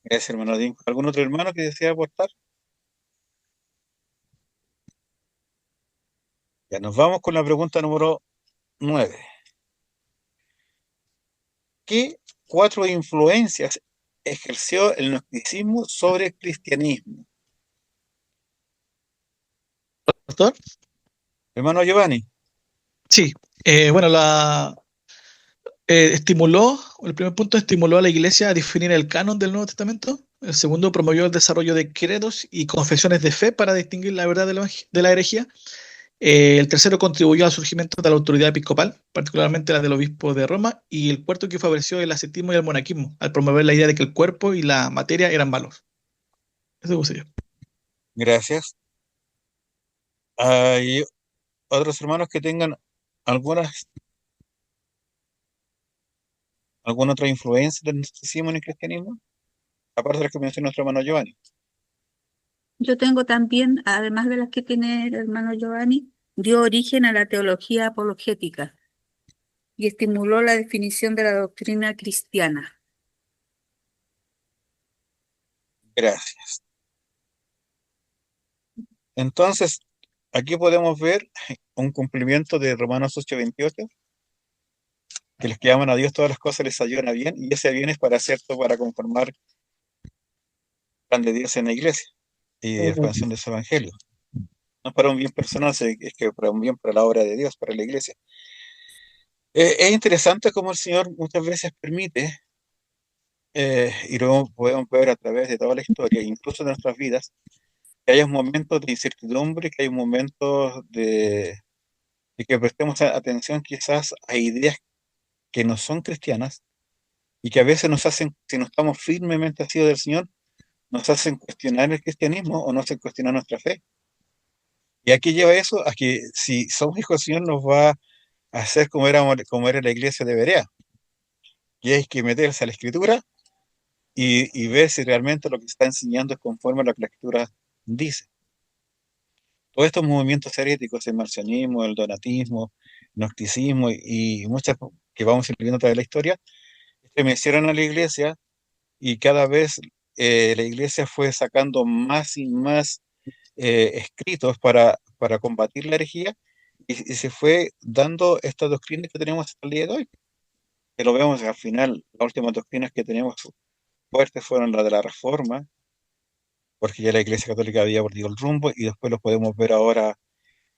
gracias, hermano Dinko. ¿Algún otro hermano que desea aportar? Ya nos vamos con la pregunta número 9. ¿Qué cuatro influencias ejerció el gnosticismo sobre el cristianismo? ¿Pastor? Hermano Giovanni, Sí. Bueno, el primer punto estimuló a la Iglesia a definir el canon del Nuevo Testamento. El segundo promovió el desarrollo de credos y confesiones de fe para distinguir la verdad de la herejía. El tercero contribuyó al surgimiento de la autoridad episcopal, particularmente la del obispo de Roma. Y el cuarto que favoreció el ascetismo y el monaquismo, al promover la idea de que el cuerpo y la materia eran malos. Eso puse yo. gracias. ¿Hay otros hermanos que tengan algunas, alguna otra influencia del gnosticismo en el cristianismo? Aparte de las que mencionó nuestro hermano Giovanni. Yo tengo también, además de las que tiene el hermano Giovanni, dio origen a la teología apologética y estimuló la definición de la doctrina cristiana. Gracias. Entonces, aquí podemos ver un cumplimiento de Romanos 8:28, que los que aman a Dios todas las cosas les ayudan a bien, y ese bien es para hacer todo, para conformar el plan de Dios en la iglesia y de expansión de su evangelio. No es para un bien personal, es que para un bien para la obra de Dios, para la iglesia. Es interesante cómo el Señor muchas veces permite, y lo podemos ver a través de toda la historia, incluso de nuestras vidas, que haya momentos de incertidumbre, que hay momentos de que prestemos atención quizás a ideas que no son cristianas y que a veces nos hacen, si no estamos firmemente asidos del Señor, nos hacen cuestionar el cristianismo o nos hacen cuestionar nuestra fe. Y aquí lleva eso a que si somos hijos del Señor nos va a hacer como era la iglesia de Berea, y hay que meterse a la escritura y ver si realmente lo que está enseñando es conforme a lo que la escritura dice. Todos estos movimientos heréticos, el marcionismo, el donatismo, gnosticismo y muchas que vamos a ir viendo a través de la historia, estremecieron a la iglesia y cada vez la iglesia fue sacando más y más escritos para combatir la herejía y se fue dando estas doctrinas que tenemos hasta el día de hoy. Que lo vemos al final, las últimas doctrinas que tenemos fuertes fueron las de la Reforma, porque ya la Iglesia Católica había perdido el rumbo y después lo podemos ver ahora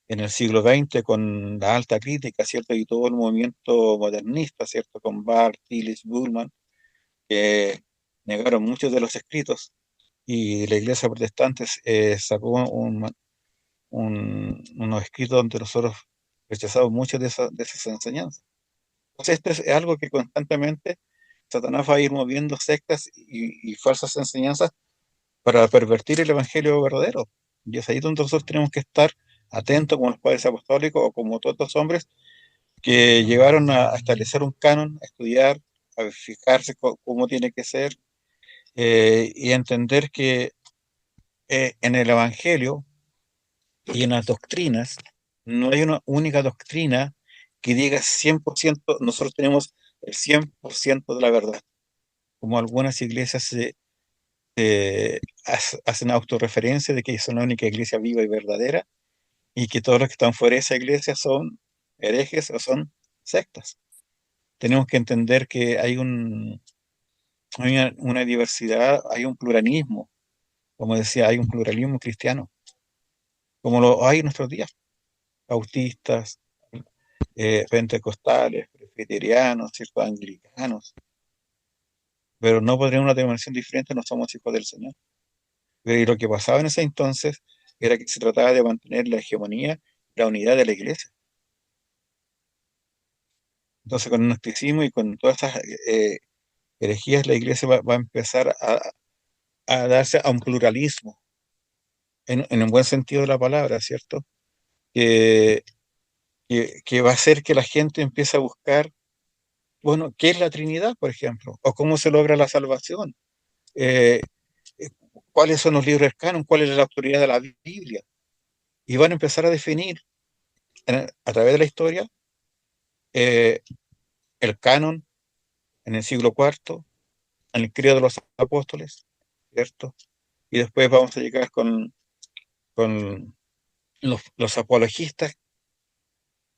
en el siglo XX con la alta crítica, ¿cierto? Y todo el movimiento modernista, ¿cierto? Con Barth, Tillich, Bullmann, que negaron muchos de los escritos y la Iglesia protestante sacó unos escritos donde nosotros rechazamos muchas de esas enseñanzas. Entonces, esto es algo que constantemente Satanás va a ir moviendo sectas y falsas enseñanzas para pervertir el evangelio verdadero. Y es ahí donde nosotros tenemos que estar atentos como los padres apostólicos o como todos los hombres que llegaron a establecer un canon, a estudiar, a fijarse cómo tiene que ser y entender que en el evangelio y en las doctrinas no hay una única doctrina que diga 100%, nosotros tenemos el 100% de la verdad, como algunas iglesias hacen autorreferencia de que son la única iglesia viva y verdadera y que todos los que están fuera de esa iglesia son herejes o son sectas. Tenemos que entender que hay una diversidad, hay un pluralismo, como decía, hay un pluralismo cristiano, como lo hay en nuestros días, bautistas, pentecostales, presbiterianos, ¿cierto? Anglicanos, pero no podríamos una denominación diferente, no somos hijos del Señor. Y lo que pasaba en ese entonces era que se trataba de mantener la hegemonía, la unidad de la iglesia. Entonces, con el gnosticismo y con todas estas herejías, la iglesia va a empezar a darse a un pluralismo, en un buen sentido de la palabra, ¿cierto? Que, que va a hacer que la gente empiece a buscar, bueno, ¿qué es la Trinidad, por ejemplo? ¿O cómo se logra la salvación? Eh, eh, ¿Cuáles son los libros del canon? ¿Cuál es la autoridad de la Biblia? Y van a empezar a definir a través de la historia eh, el canon en el siglo cuarto, en el credo de los apóstoles, ¿cierto? Y después vamos a llegar con los apologistas,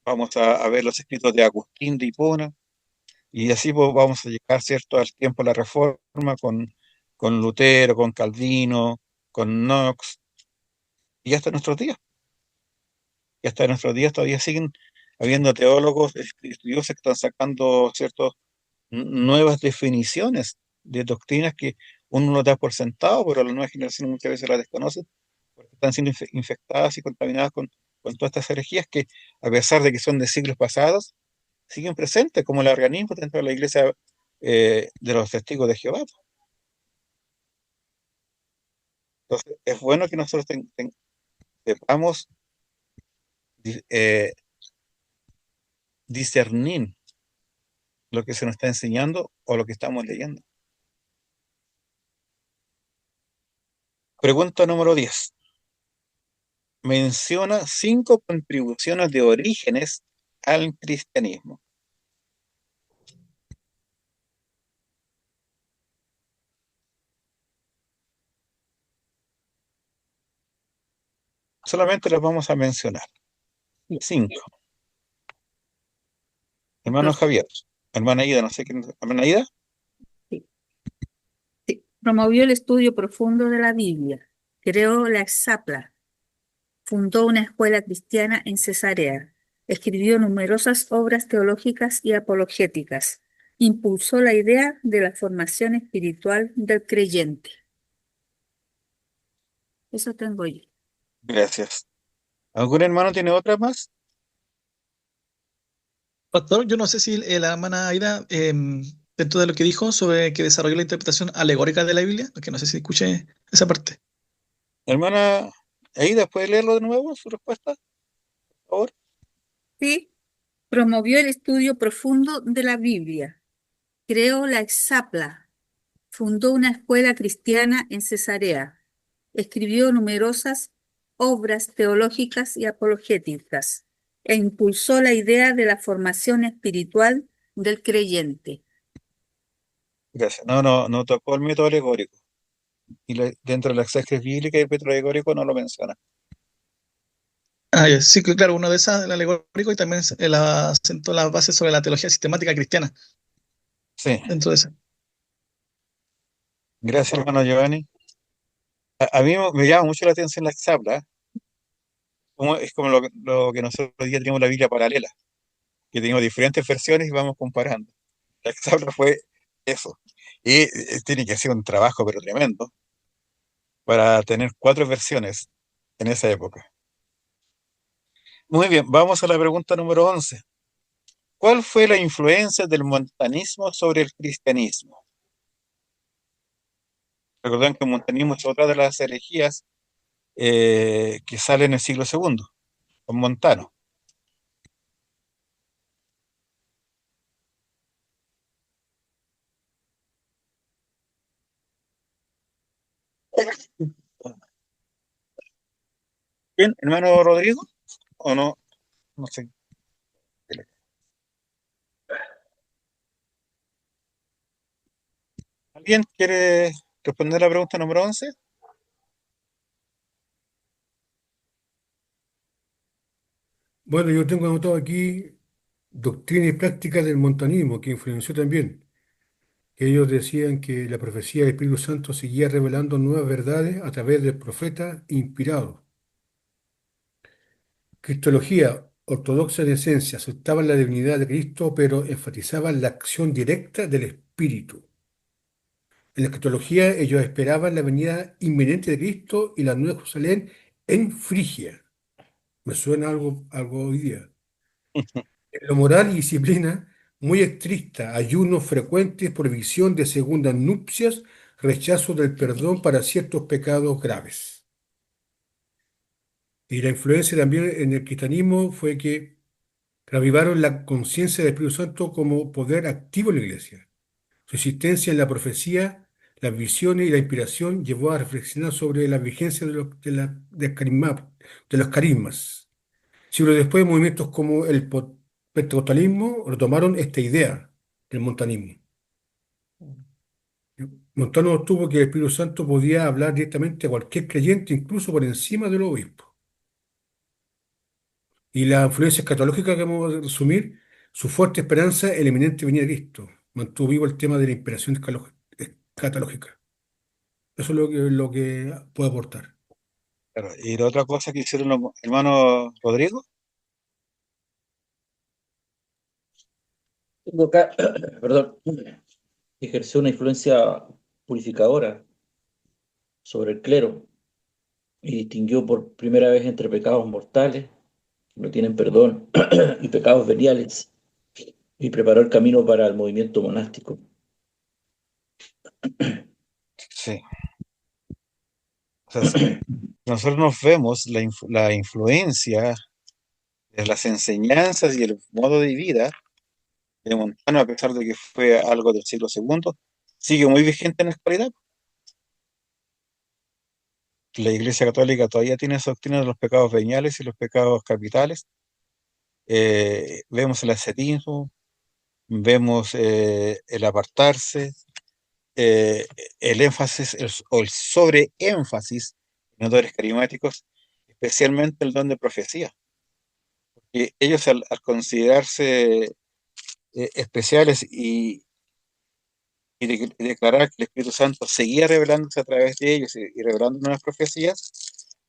vamos a ver los escritos de Agustín de Hipona, y así pues, vamos a llegar, ¿cierto?, al tiempo de la Reforma con Lutero, con Calvino, con Knox, y hasta nuestros días. Y hasta nuestros días todavía siguen habiendo teólogos, estudiosos que están sacando, ¿cierto?, nuevas definiciones de doctrinas que uno no da por sentado, pero las nuevas generaciones muchas veces las desconocen, porque están siendo infectadas y contaminadas con todas estas herejías que, a pesar de que son de siglos pasados, siguen presentes como el organismo dentro de la iglesia de los testigos de Jehová. Entonces, es bueno que nosotros sepamos eh, discernir lo que se nos está enseñando o lo que estamos leyendo. Pregunta número 10. Menciona 5 contribuciones de Orígenes al cristianismo. Solamente las vamos a mencionar. 5. Hermano Los- Javier, hermana Ida, no sé quién, hermana Ida. sí, sí. Promovió el estudio profundo de la Biblia. Creó la Exapla. Fundó una escuela cristiana en Cesarea. Escribió numerosas obras teológicas y apologéticas. Impulsó la idea de la formación espiritual del creyente. Eso tengo yo. Gracias. ¿Algún hermano tiene otra más? Pastor, yo no sé si la hermana Aida, dentro de lo que dijo sobre que desarrolló la interpretación alegórica de la Biblia, que no sé si escuché esa parte. Hermana Aida, ¿puede leerlo de nuevo, su respuesta, por favor? Sí, promovió el estudio profundo de la Biblia. Creó la Exapla. Fundó una escuela cristiana en Cesarea. Escribió numerosas obras teológicas y apologéticas e impulsó la idea de la formación espiritual del creyente. Gracias. No tocó el método alegórico. Y dentro de la exégesis bíblica, el método alegórico no lo menciona. Ah, ya. Sí, claro, uno de esas, el alegórico, y también sentó las bases sobre la teología sistemática cristiana Sí, dentro de esa. gracias, hermano Giovanni. A mí me llama mucho la atención la exapla. Es como lo que nosotros hoy día tenemos la Biblia paralela, que tenemos diferentes versiones y vamos comparando. La exapla fue eso. Y tiene que ser un trabajo, pero tremendo, para tener 4 versiones en esa época. Muy bien, vamos a la pregunta número 11. ¿Cuál fue la influencia del montanismo sobre el cristianismo? Recuerden que el montanismo es otra de las herejías que sale en el siglo segundo, con Montano. Bien, hermano Rodrigo, o no, no sé. ¿Alguien quiere responder la pregunta número 11? Bueno, yo tengo anotado aquí doctrina y práctica del montanismo, que influenció también. Ellos decían que la profecía del Espíritu Santo seguía revelando nuevas verdades a través del profeta inspirado. Cristología ortodoxa en esencia aceptaban la divinidad de Cristo, pero enfatizaban la acción directa del Espíritu. En la escatología ellos esperaban la venida inminente de Cristo y la Nueva Jerusalén en Frigia. Me suena algo hoy día. En lo moral y disciplina, muy estricta, ayunos frecuentes, prohibición de segundas nupcias, rechazo del perdón para ciertos pecados graves. Y la influencia también en el cristianismo fue que reavivaron la conciencia del Espíritu Santo como poder activo en la iglesia. Su existencia en la profecía, las visiones y la inspiración llevó a reflexionar sobre la vigencia de los carismas. Siglos después, movimientos como el pentecostalismo retomaron esta idea del montanismo. Montano sostuvo que el Espíritu Santo podía hablar directamente a cualquier creyente, incluso por encima del obispo. Y la influencia escatológica que vamos a resumir, su fuerte esperanza en la inminente venida de Cristo. Mantuvo vivo el tema de la inspiración escatológica. Eso es lo que puedo aportar. Claro, y la otra cosa que hicieron los hermanos Rodrigo, Tengo acá, perdón, ejerció una influencia purificadora sobre el clero y distinguió por primera vez entre pecados mortales, que no tienen perdón, y pecados veniales, y preparó el camino para el movimiento monástico. sí. O sea, nosotros nos vemos la influencia de las enseñanzas y el modo de vida de Montano, a pesar de que fue algo del siglo segundo, sigue muy vigente en la actualidad. La Iglesia Católica todavía tiene esa doctrina de los pecados veniales y los pecados capitales. Vemos el ascetismo, vemos el apartarse, eh, el énfasis o el sobreénfasis en los dones carismáticos, especialmente el don de profecía. Y ellos al considerarse especiales y declarar que el Espíritu Santo seguía revelándose a través de ellos y revelando nuevas profecías,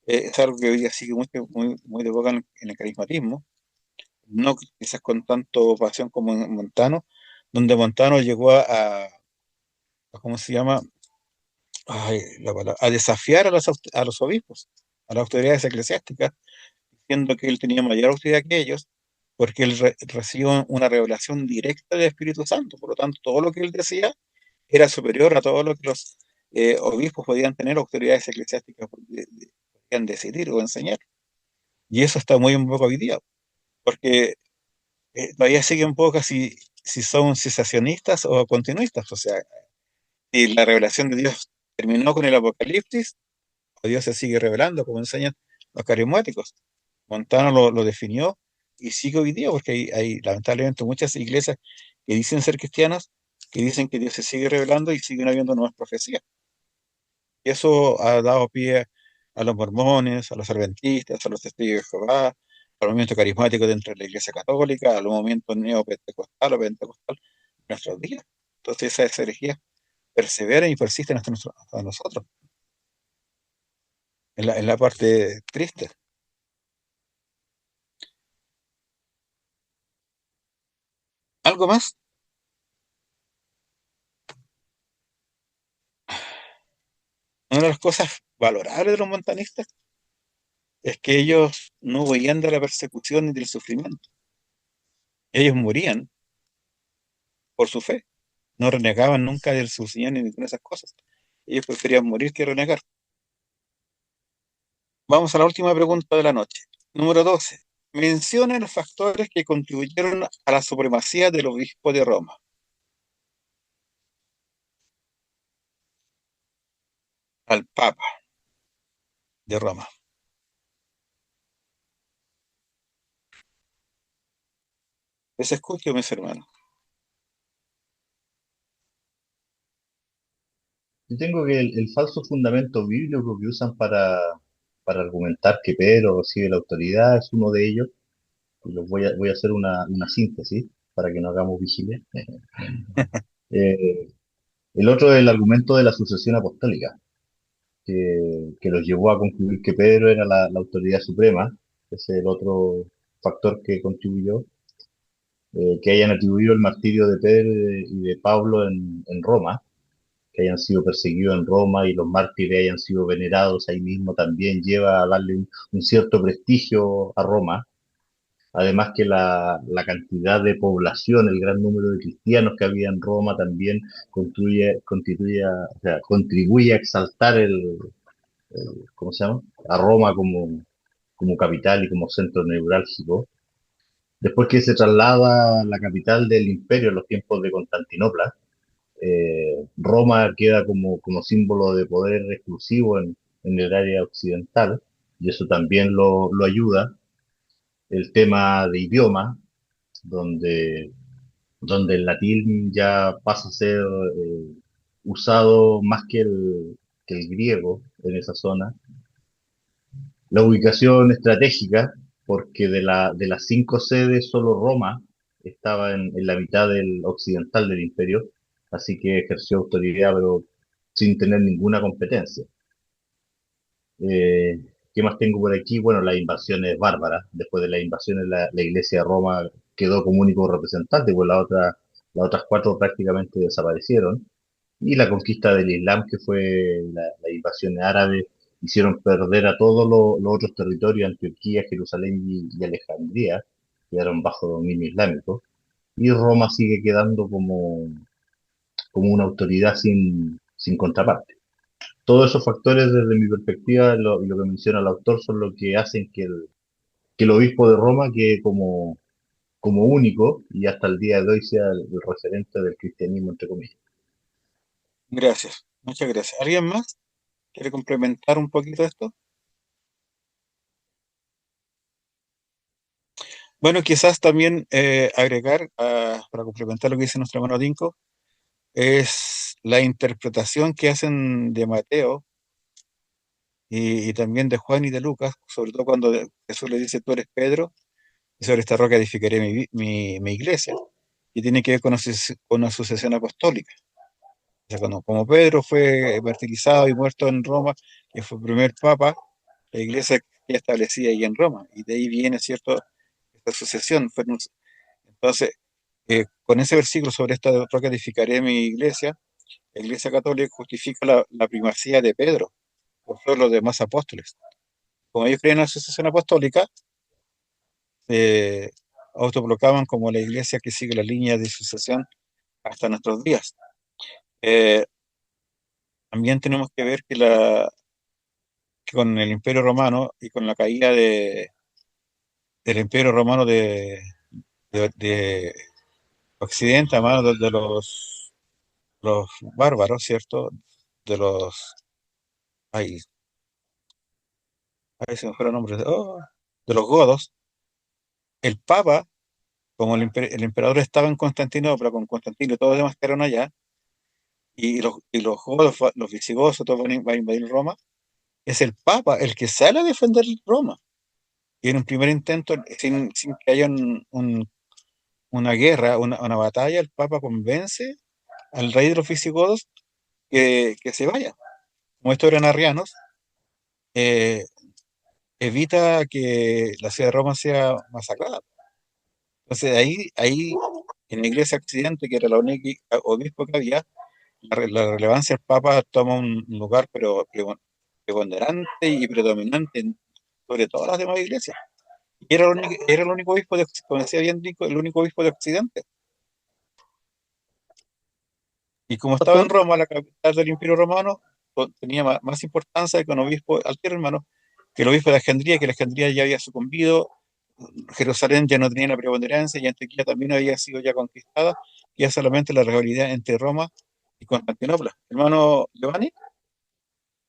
es algo que hoy día sigue muy de boca en el carismatismo, no quizás con tanto pasión como en Montano, donde Montano llegó ¿cómo se llama? Ay, a desafiar a los obispos, a las autoridades eclesiásticas, diciendo que él tenía mayor autoridad que ellos, porque él recibió una revelación directa del Espíritu Santo. Por lo tanto, todo lo que él decía era superior a todo lo que los obispos podían tener, autoridades eclesiásticas podían decidir o enseñar. Y eso está muy en boca hoy día, porque todavía sigue en boca si son cesacionistas o continuistas. O sea, si la revelación de Dios terminó con el Apocalipsis, o Dios se sigue revelando, como enseñan los carismáticos. Montano lo definió y sigue hoy día, porque hay lamentablemente muchas iglesias que dicen ser cristianas, que dicen que Dios se sigue revelando y siguen habiendo nuevas profecías. Y eso ha dado pie a los mormones, a los adventistas, a los testigos de Jehová, al movimiento carismático dentro de la Iglesia Católica, al movimiento neopentecostal o pentecostal en nuestros días. Entonces esa herejía persevera y persiste hasta nosotros, en la parte triste. ¿Algo más? Una de las cosas valorables de los montanistas es que ellos no huían de la persecución ni del sufrimiento. Ellos morían por su fe. No renegaban nunca de su Señor ni ninguna de esas cosas. Ellos preferían morir que renegar. Vamos a la última pregunta de la noche. Número 12. Menciona los factores que contribuyeron a la supremacía del obispo de Roma, al Papa de Roma. Les escucho, mis hermanos. Yo tengo que el falso fundamento bíblico que usan para argumentar que Pedro recibe la autoridad es uno de ellos. Y voy a hacer una síntesis para que no hagamos vigilia. Eh, el otro es el argumento de la sucesión apostólica, que los llevó a concluir que Pedro era la autoridad suprema. Ese es el otro factor que contribuyó. Que hayan atribuido el martirio de Pedro y de Pablo en Roma, que hayan sido perseguidos en Roma y los mártires hayan sido venerados ahí mismo también lleva a darle un cierto prestigio a Roma. Además que la cantidad de población, el gran número de cristianos que había en Roma también contribuye a exaltar ¿cómo se llama? A Roma como capital y como centro neurálgico. Después que se traslada la capital del imperio en los tiempos de Constantinopla, Roma queda como símbolo de poder exclusivo en el área occidental, y eso también lo ayuda. El tema de idioma, donde, donde el latín ya pasa a ser usado más que el griego en esa zona. La ubicación estratégica, porque de las 5 sedes, solo Roma estaba en la mitad del occidental del imperio, así que ejerció autoridad, pero sin tener ninguna competencia. Eh, ¿Qué más tengo por aquí? Bueno, las invasiones bárbaras. Después de las invasiones, la Iglesia de Roma quedó como único representante, pues las otras 4 prácticamente desaparecieron. Y la conquista del Islam, que fue la invasión árabe, hicieron perder a todos los otros territorios, Antioquía, Jerusalén y Alejandría, quedaron bajo dominio islámico. Y Roma sigue quedando como una autoridad sin contraparte. Todos esos factores, desde mi perspectiva, y lo que menciona el autor, son lo que hacen que el obispo de Roma quede como único y hasta el día de hoy sea el referente del cristianismo, entre comillas. Gracias, muchas gracias. ¿Alguien más quiere complementar un poquito esto? Bueno, quizás también agregar, para complementar lo que dice nuestro hermano Dinko, es la interpretación que hacen de Mateo y también de Juan y de Lucas, sobre todo cuando Jesús le dice, tú eres Pedro, y sobre esta roca edificaré mi iglesia, y tiene que ver con una sucesión apostólica. O sea, como Pedro fue martirizado y muerto en Roma, que fue el primer papa, la iglesia ya establecida ahí en Roma, y de ahí viene, ¿cierto?, esta sucesión. Entonces, con ese versículo sobre esta roca edificaré mi iglesia, la iglesia católica justifica la primacía de Pedro por todos los demás apóstoles. Como ellos creen en la sucesión apostólica, se autoproclaman como la iglesia que sigue la línea de sucesión hasta nuestros días. Eh, También tenemos que ver que con el Imperio Romano y con la caída del Imperio Romano de Occidente a manos de los bárbaros, ¿cierto? De los... Ay, ay, se me fue el nombre. De los godos. El Papa, como el emperador estaba en Constantinopla, con Constantino y todos los demás quedaron allá, y los godos, los visigodos, todos van a invadir Roma, es el Papa el que sale a defender Roma. Y en un primer intento, sin que haya una guerra, una batalla, el Papa convence al rey de los visigodos que se vaya. Como estos eran arrianos, eh, evita que la ciudad de Roma sea masacrada. Entonces ahí en la iglesia occidente, que era la única obispo que había, la relevancia del Papa toma un lugar pero preponderante y predominante sobre todas las demás iglesias. Y era el único obispo, como decía bien Nico, el único obispo de Occidente. Y como estaba en Pastor, Roma, la capital del Imperio Romano, tenía más importancia que un obispo altero, hermano, que el obispo de Alejandría, que Alejandría ya había sucumbido, Jerusalén ya no tenía la preponderancia, y Antioquía también había sido ya conquistada, y ya solamente la rivalidad entre Roma y Constantinopla. Hermano Giovanni.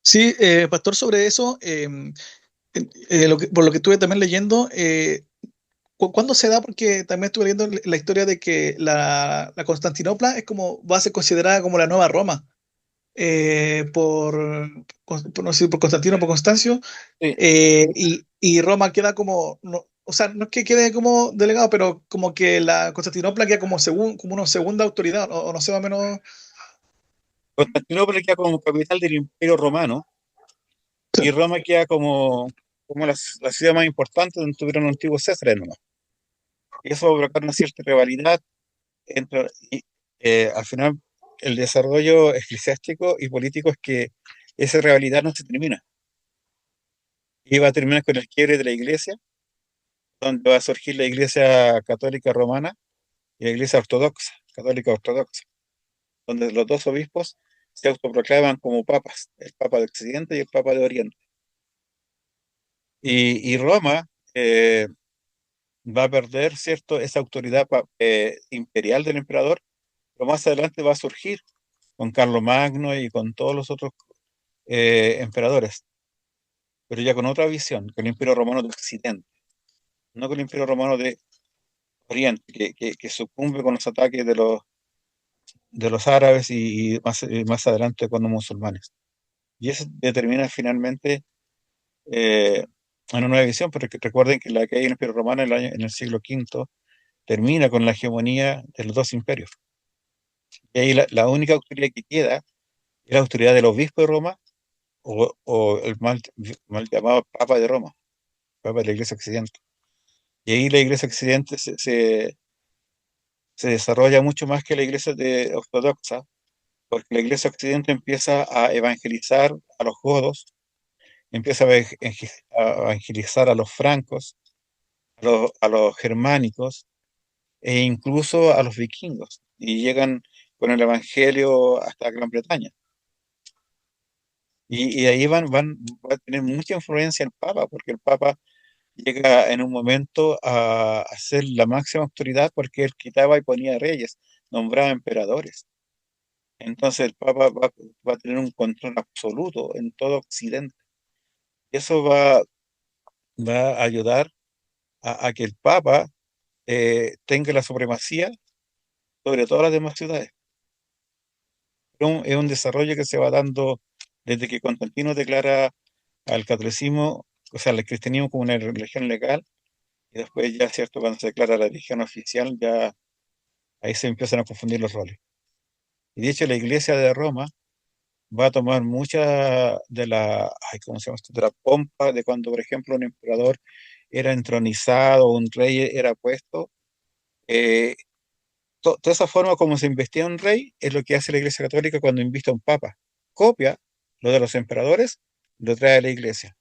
sí, pastor, sobre eso, por lo que estuve también leyendo, ¿cuándo se da? Porque también estuve leyendo la historia de que la Constantinopla es como, va a ser considerada como la nueva Roma, no sé, por Constantino o por Constancio, Sí, y Roma queda como, no, o sea, no es que quede como delegado, pero como que la Constantinopla queda como una segunda autoridad, o no sé, más o menos. Constantinopla queda como capital del Imperio Romano, y Roma queda como la ciudad más importante donde tuvieron los antiguos Césares nomás. Y eso va a provocar una cierta rivalidad entre, y al final el desarrollo eclesiástico y político es que esa realidad no se termina. Y va a terminar con el quiebre de la iglesia, donde va a surgir la iglesia católica romana y la iglesia ortodoxa, católica ortodoxa, donde los dos obispos se autoproclaman como papas, el Papa de Occidente y el Papa de Oriente. Y Roma va a perder, ¿cierto?, esa autoridad imperial del emperador, pero más adelante va a surgir con Carlomagno y con todos los otros emperadores, pero ya con otra visión, con el Imperio Romano de Occidente, no con el Imperio Romano de Oriente, que sucumbe con los ataques de los árabes y más adelante con los musulmanes. Y eso determina finalmente una nueva visión, porque recuerden que la caída del Imperio Romano en el siglo V termina con la hegemonía de los dos imperios. Y ahí la única autoridad que queda es la autoridad del obispo de Roma o el mal llamado Papa de Roma, Papa de la Iglesia Occidente. Y ahí la Iglesia Occidente se desarrolla mucho más que la Iglesia ortodoxa, porque la Iglesia Occidente empieza a evangelizar a los godos, empieza a evangelizar a los francos, a los germánicos e incluso a los vikingos, y llegan con el Evangelio hasta Gran Bretaña. Y ahí va a tener mucha influencia el Papa, porque el Papa llega en un momento a ser la máxima autoridad porque él quitaba y ponía reyes, nombraba emperadores. Entonces el Papa va a tener un control absoluto en todo Occidente. Y eso va a ayudar a que el Papa tenga la supremacía sobre todas las demás ciudades. Es un desarrollo que se va dando desde que Constantino declara al catolicismo, o sea, al cristianismo como una religión legal, y después ya, ¿cierto? Cuando se declara la religión oficial, ya ahí se empiezan a confundir los roles. Y de hecho la Iglesia de Roma va a tomar mucha de ay, ¿cómo se llama esto? De la pompa de cuando, por ejemplo, un emperador era entronizado, un rey era puesto. eh, Toda esa forma como se investiga un rey es lo que hace la Iglesia Católica cuando invita a un papa. Copia lo de los emperadores, lo trae a la Iglesia.